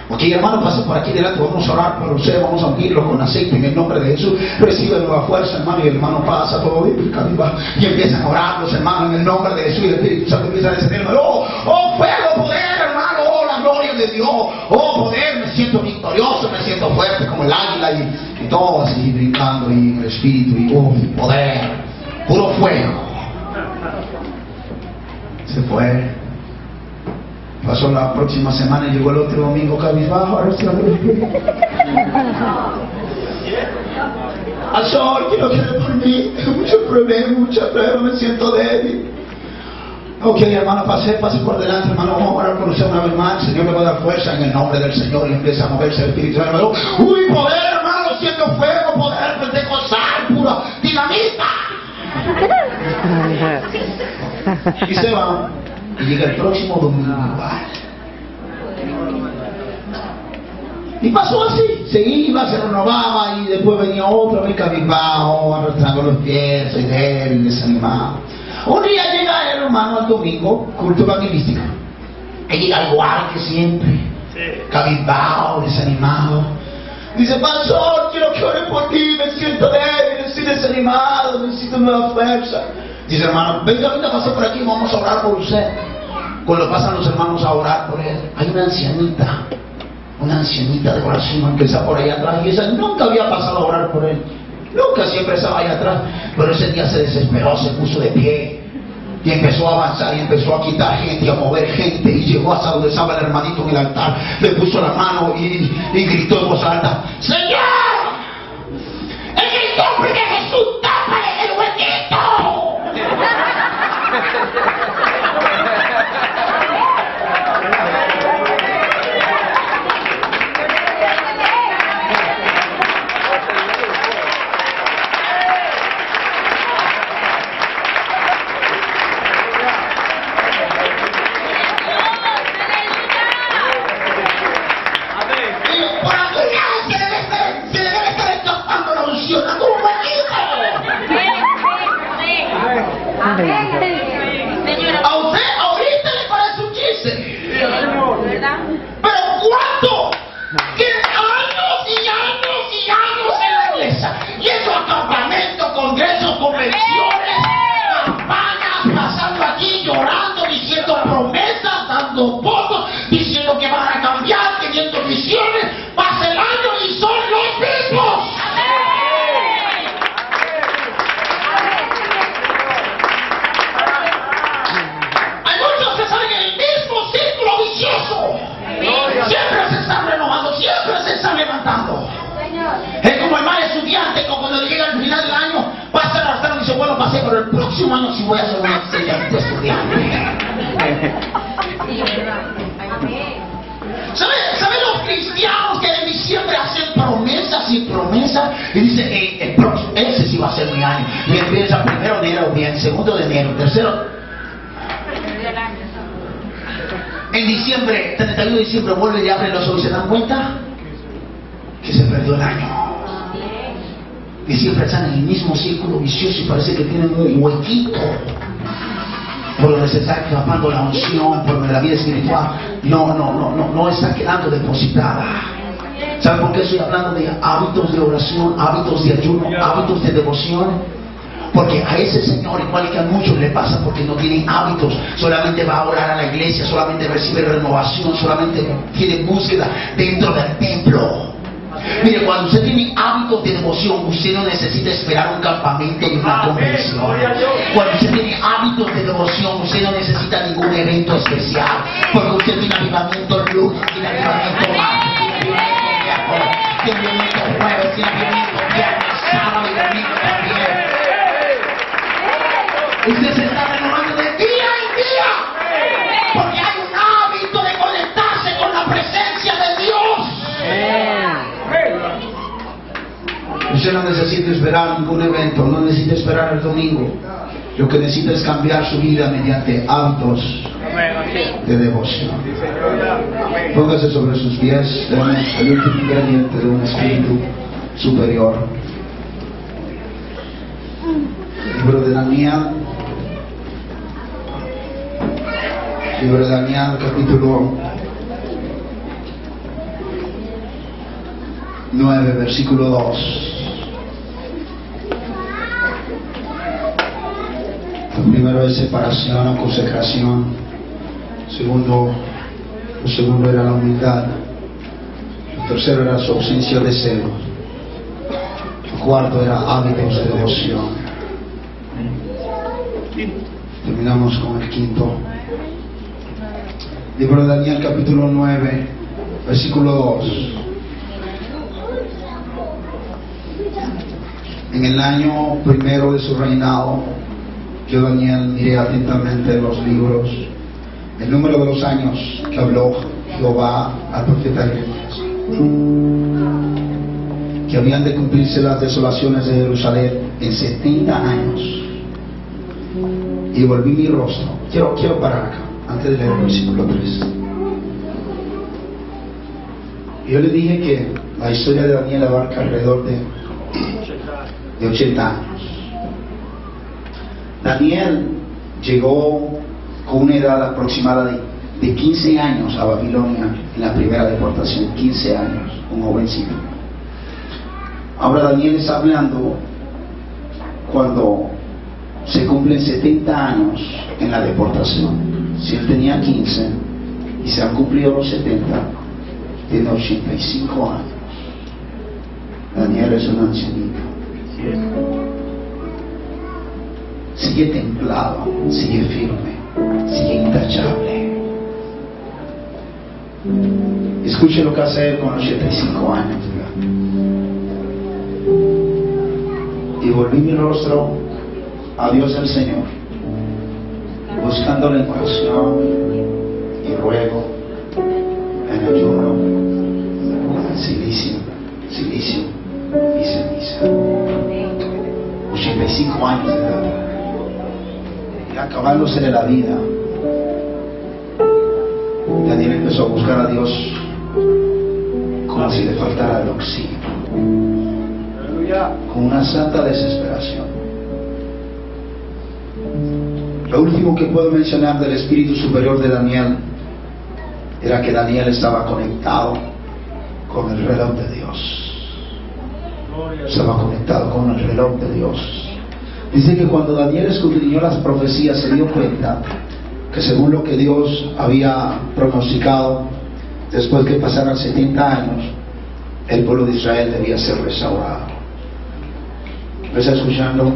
Ok, hermano, pase por aquí delante, vamos a orar por usted, vamos a unirlo con aceite en el nombre de Jesús. Recibe nueva fuerza, hermano, y el hermano pasa todo y empiezan a orar los hermanos en el nombre de Jesús, y el Espíritu Santo empieza a descender. Oh, fuego, poder, hermano, oh, la gloria de Dios, oh, poder, me siento victorioso, me siento fuerte como el águila, y todo así brincando, y en el Espíritu, y poder, puro fuego. Se fue. Pasó la próxima semana y llegó el otro domingo cabizbajo. Al Señor, quiero que ore por mí. Tengo muchos problemas, mucha prueba, me siento débil. Ok, hermano, pase por delante, hermano. Vamos a orar por usted una vez más. El Señor le va a dar fuerza en el nombre del Señor, y empieza a moverse el Espíritu, hermano. Uy, poder, hermano, siento fuego, poder pentecostal, pura dinamita. Y se va. Y llega el próximo domingo igual. Y pasó así, se iba, se renovaba, y después venía otro, muy cabizbajo, arrastrando los pies, soy débil, desanimado. Un día llega el hermano al domingo, culto evangelístico, y llega igual que siempre, cabizbajo, desanimado. Dice, pastor, quiero que ore por ti, me siento débil, estoy desanimado, necesito nueva fuerza. Dice, hermano, venga, pase por aquí, vamos a orar por usted. Cuando pasan los hermanos a orar por él, hay una ancianita de oración que está por ahí atrás, y esa nunca había pasado a orar por él, nunca, siempre estaba ahí atrás, pero ese día se desesperó, se puso de pie y empezó a avanzar, y empezó a quitar gente y a mover gente, y llegó hasta donde estaba el hermanito en el altar, le puso la mano y gritó en voz alta, Señor, en el nombre de Jesús, tápale el huequito. A usted ahorita le parece un chiste, pero ¿cuánto? Tiene años y años y años en la iglesia, y en su acampamento, congresos, convenciones, campañas, pasando aquí llorando, diciendo promesas, dando votos, diciendo que van a cambiar, teniendo visiones. Pasa el año y son los mismos. Siempre se están renovando, siempre se están levantando. Es como el mal estudiante, cuando le llega al final del año, pasa el altar y dice, bueno, pasé, pero el próximo año sí voy a ser un excelente estudiante. ¿Saben los cristianos que en diciembre hacen promesas y promesas? Y dice, el próximo, ese sí va a ser mi año. Y empieza 1 de enero bien, 2 de enero, 3. En diciembre, 31 de diciembre, vuelve y abre los ojos y se dan cuenta que se perdió el año. Y siempre están en el mismo círculo vicioso y parece que tienen un huequito por donde se está escapando la unción, por donde la vida espiritual no está quedando depositada. ¿Saben por qué estoy hablando de hábitos de oración, hábitos de ayuno, hábitos de devoción? Porque a ese señor, igual que a muchos, le pasa porque no tienen hábitos. Solamente va a orar a la iglesia, solamente recibe renovación, solamente tiene búsqueda dentro del templo. Mire, cuando usted tiene hábitos de devoción, usted no necesita esperar un campamento ni una convención. Cuando usted tiene hábitos de devoción, usted no necesita ningún evento especial, porque usted tiene avivamiento lunes, tiene avivamiento martes, tiene avivamiento miércoles, tiene avivamiento jueves, tiene avivamiento viernes, sábado y domingo también. Usted se está renovando de día en día, porque hay un hábito de conectarse con la presencia de Dios. Usted no necesita esperar ningún evento, no necesita esperar el domingo. Lo que necesita es cambiar su vida mediante hábitos de devoción. Póngase sobre sus pies, tenemos el último ingrediente de un espíritu superior. Libro de Daniel, Libro de Daniel, capítulo 9, versículo 2. Lo primero es separación o consagración. Lo segundo era la humildad. Lo tercero era su ausencia de celo. Lo cuarto era hábitos de devoción. Terminamos con el quinto. Libro de Daniel, capítulo 9, versículo 2. En el año primero de su reinado, yo, Daniel, miré atentamente los libros, el número de los años que habló Jehová al profeta Jeremías, que habían de cumplirse las desolaciones de Jerusalén en 70 años. Y volví mi rostro. Quiero parar acá, antes de leer el versículo 3. Yo le dije que la historia de Daniel abarca alrededor de 80 años. Daniel llegó con una edad aproximada de 15 años a Babilonia en la primera deportación. 15 años, un jovencito. Ahora Daniel está hablando cuando se cumplen 70 años en la deportación. Si él tenía 15 y se han cumplido los 70, tiene 85 años. Daniel es un ancianito. Sigue templado, sigue firme, sigue intachable. Escuche lo que hace él con 85 años. Y volví mi rostro a Dios el Señor, buscándole en oración y ruego, en ayuno, en silicio y ceniza. 85 años de edad, y acabándose de la vida, Daniel empezó a buscar a Dios como si le faltara el oxígeno, con una santa desesperación. Lo último que puedo mencionar del espíritu superior de Daniel era que Daniel estaba conectado con el reloj de Dios. Estaba conectado con el reloj de Dios. Dice que cuando Daniel escudriñó las profecías se dio cuenta que según lo que Dios había pronosticado, después que pasaran 70 años, el pueblo de Israel debía ser restaurado. ¿Me está escuchando?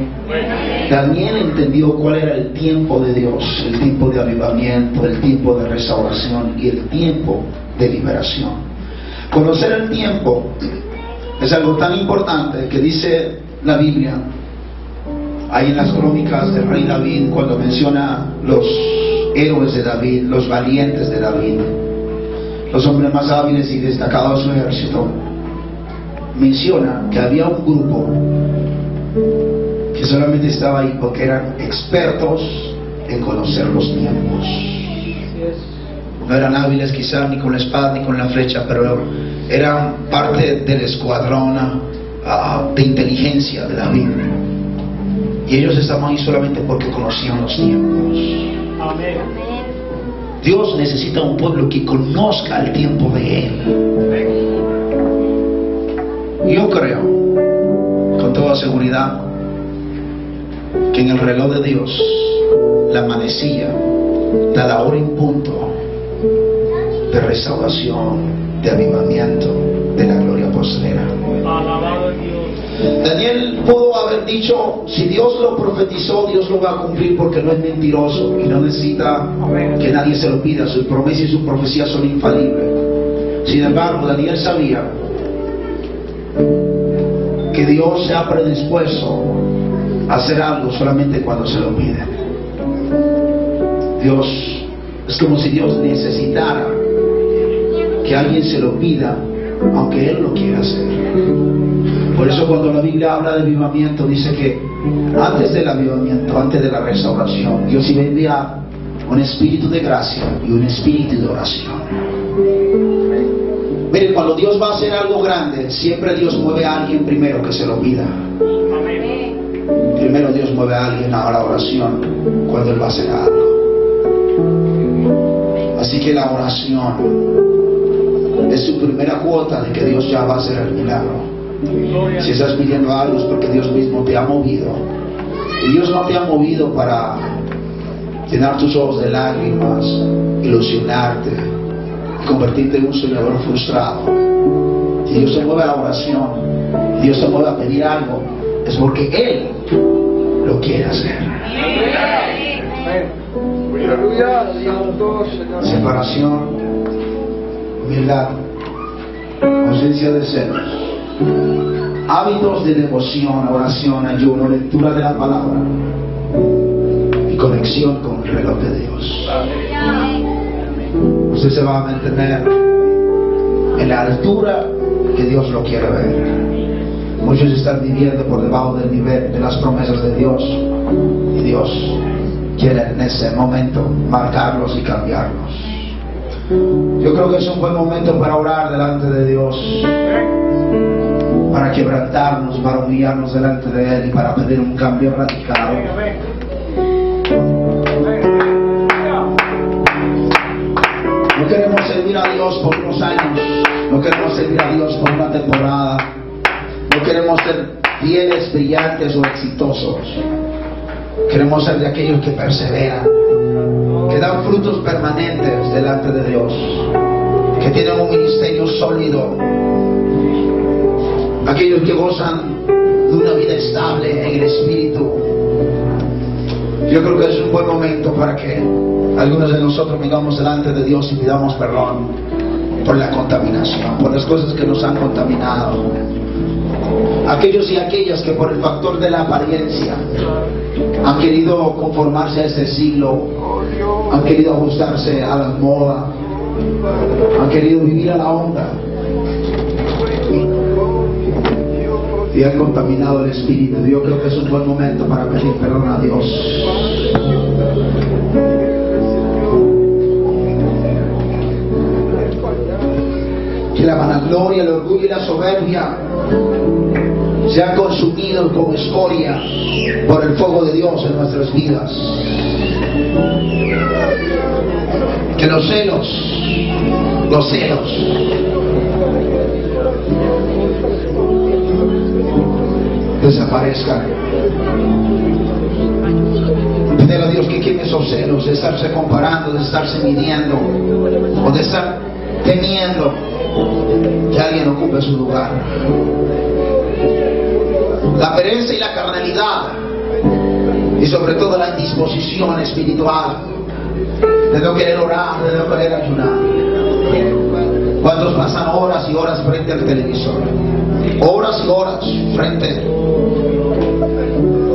Daniel entendió cuál era el tiempo de Dios, el tiempo de avivamiento, el tiempo de restauración y el tiempo de liberación. Conocer el tiempo es algo tan importante que dice la Biblia, ahí en las crónicas del rey David, cuando menciona los héroes de David, los valientes de David, los hombres más hábiles y destacados de su ejército, menciona que había un grupo que solamente estaba ahí porque eran expertos en conocer los tiempos. No eran hábiles quizás ni con la espada ni con la flecha, pero eran parte del escuadrón de inteligencia de David. Y ellos estaban ahí solamente porque conocían los tiempos. Amén. Dios necesita un pueblo que conozca el tiempo de Él. Yo creo, con toda seguridad, que en el reloj de Dios, la manecilla da la hora en punto de restauración, de avivamiento, de la gloria postrera. Alabado Dios. Daniel pudo haber dicho, si Dios lo profetizó, Dios lo va a cumplir porque no es mentiroso y no necesita que nadie se lo pida. Sus promesas y sus profecías son infalibles. Sin embargo, Daniel sabía que Dios se ha predispuesto a hacer algo solamente cuando se lo pide. Dios, es como si Dios necesitara que alguien se lo pida, aunque Él lo quiera hacer. Por eso cuando la Biblia habla de avivamiento, dice que antes del avivamiento, antes de la restauración, Dios iba a enviar un espíritu de gracia y un espíritu de oración. Mire, cuando Dios va a hacer algo grande, siempre Dios mueve a alguien primero que se lo pida. Primero Dios mueve a alguien a la oración cuando Él va a hacer algo. que la oración es su primera cuota de que Dios ya va a hacer el milagro. Si estás pidiendo algo es porque Dios mismo te ha movido. Y Dios no te ha movido para llenar tus ojos de lágrimas, ilusionarte y convertirte en un soñador frustrado. Si Dios se mueve a la oración, Dios se mueve a pedir algo, es porque Él lo quiere hacer. Separación, humildad, ausencia de celos, hábitos de devoción, oración, ayuno, lectura de la palabra y conexión con el reloj de Dios. Usted se va a mantener en la altura que Dios lo quiere ver. Muchos están viviendo por debajo del nivel de las promesas de Dios, y Dios quiere en ese momento marcarlos y cambiarlos. Yo creo que es un buen momento para orar delante de Dios, para quebrantarnos, para humillarnos delante de Él y para pedir un cambio radical. No queremos servir a Dios por unos años, no queremos servir a Dios por una temporada, no queremos ser fieles, brillantes o exitosos. Queremos ser de aquellos que perseveran, que dan frutos permanentes delante de Dios, que tienen un ministerio sólido, aquellos que gozan de una vida estable en el Espíritu. Yo creo que es un buen momento para que algunos de nosotros vengamos delante de Dios y pidamos perdón por la contaminación, por las cosas que nos han contaminado. Aquellos y aquellas que por el factor de la apariencia han querido conformarse a este siglo, han querido ajustarse a la moda, han querido vivir a la onda y han contaminado el espíritu. Yo creo que es un buen momento para pedir perdón a Dios. Que la vanagloria, el orgullo y la soberbia sean consumidos como escoria por el fuego de Dios en nuestras vidas. Que los celos desaparezcan. Pedir a Dios que queme esos celos de estarse comparando, de estarse midiendo o de estar temiendo que alguien ocupe su lugar. La pereza y la carnalidad, y sobre todo la indisposición espiritual de no querer orar, de no querer ayunar. ¿Cuántos pasan horas y horas frente al televisor? Horas y horas frente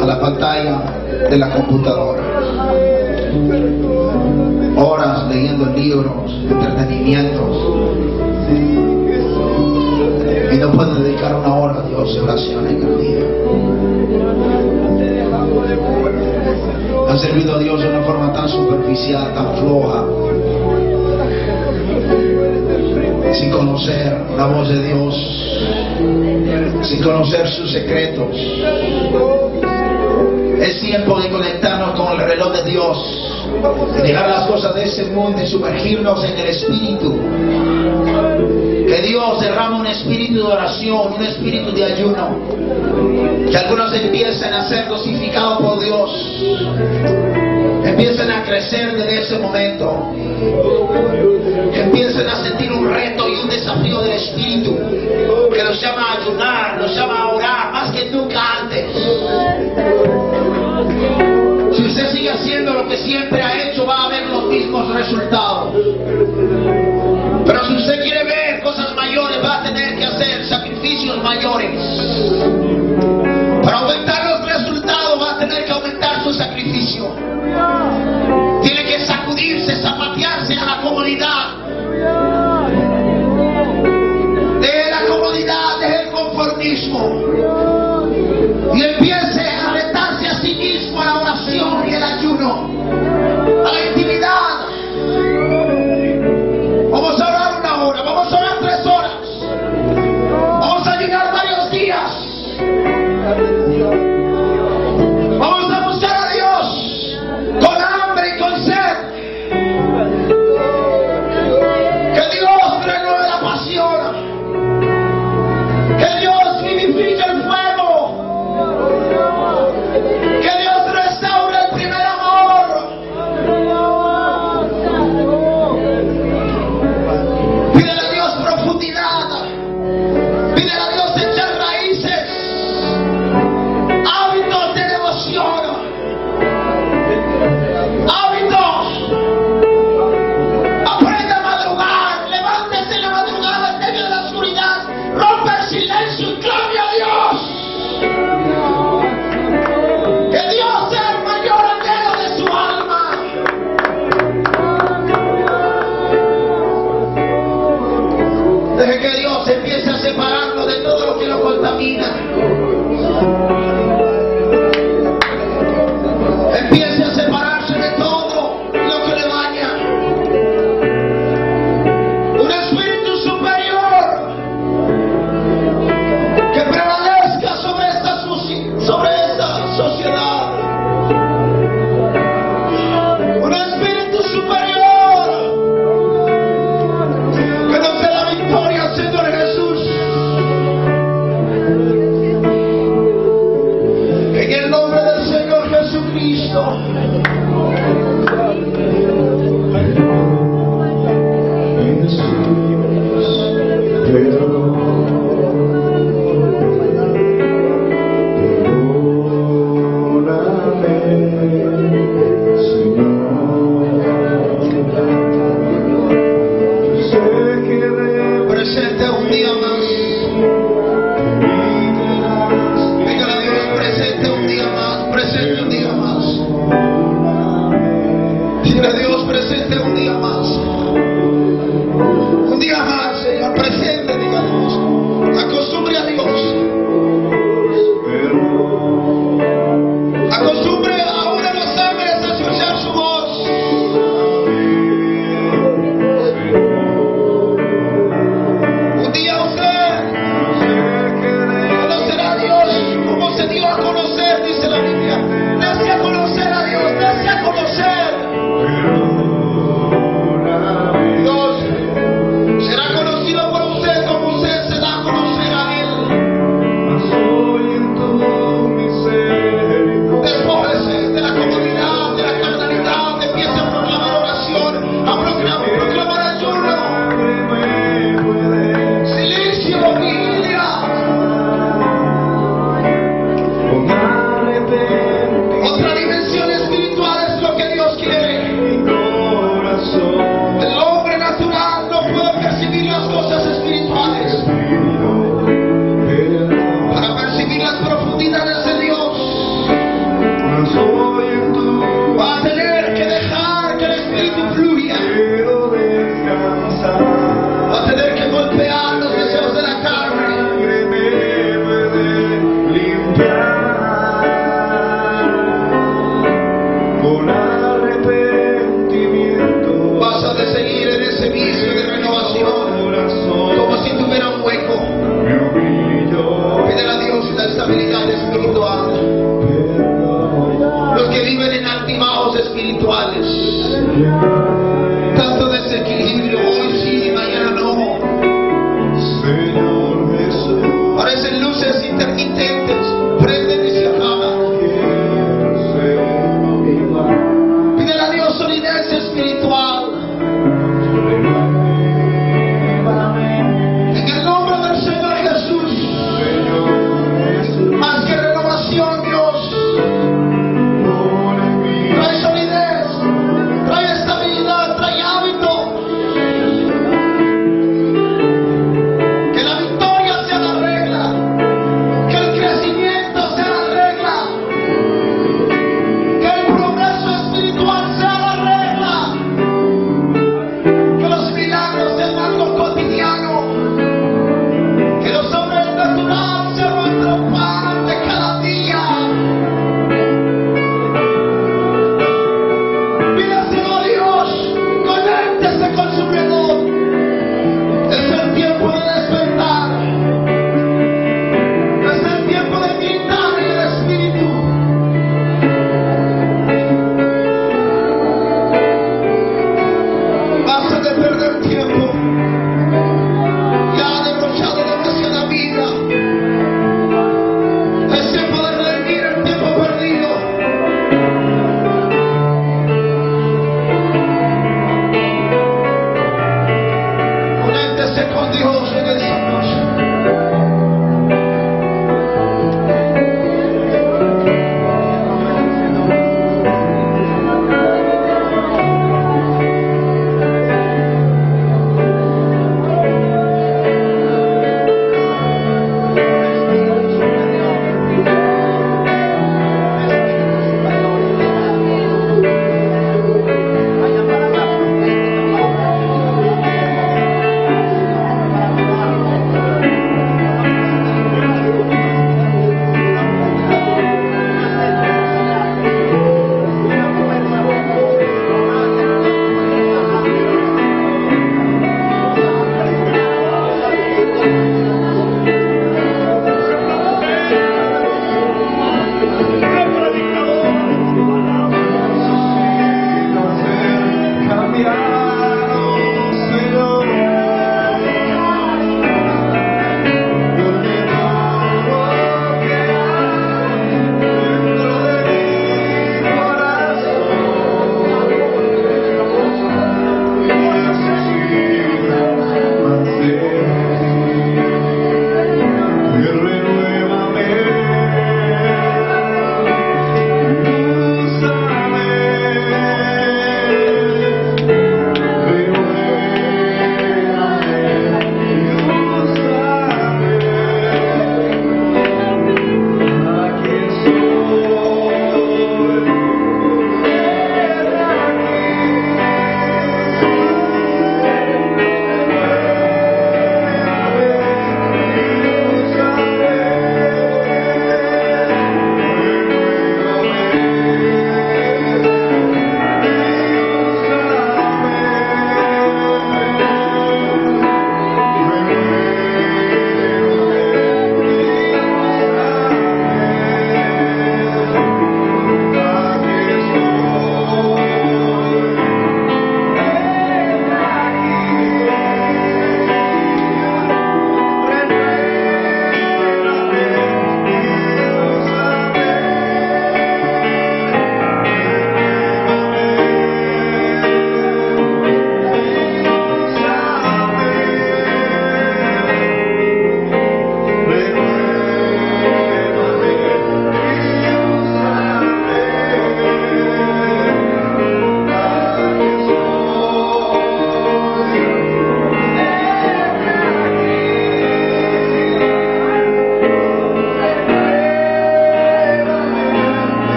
a la pantalla de la computadora. Horas leyendo libros, entretenimientos. Y no pueden dedicar una hora a Dios de oración en el día. Han servido a Dios de una forma tan superficial, tan floja, sin conocer la voz de Dios, sin conocer sus secretos. Es tiempo de conectarnos con el reloj de Dios, de dejar las cosas de ese mundo y sumergirnos en el Espíritu. Que Dios derrame un espíritu de oración, un espíritu de ayuno. Que algunos empiecen a ser dosificados por Dios, empiecen a crecer desde ese momento, que empiecen a sentir un reto y un desafío del Espíritu que los llama a ayunar, los llama a orar más que nunca antes. Si usted sigue haciendo lo que siempre ha hecho, va a ver los mismos resultados. Pero si usted quiere ver cosas mayores, va a tener que hacer sacrificios mayores. Para aumentar los resultados, va a tener que aumentar su sacrificio. Tiene que sacudirse, zapatearse a la comodidad. Deje la comodidad, deje el conformismo. Y empiece a retarse a sí mismo a la oración y el ayuno, a la intimidad. Vamos a orar una hora. todo lo que lo contamina.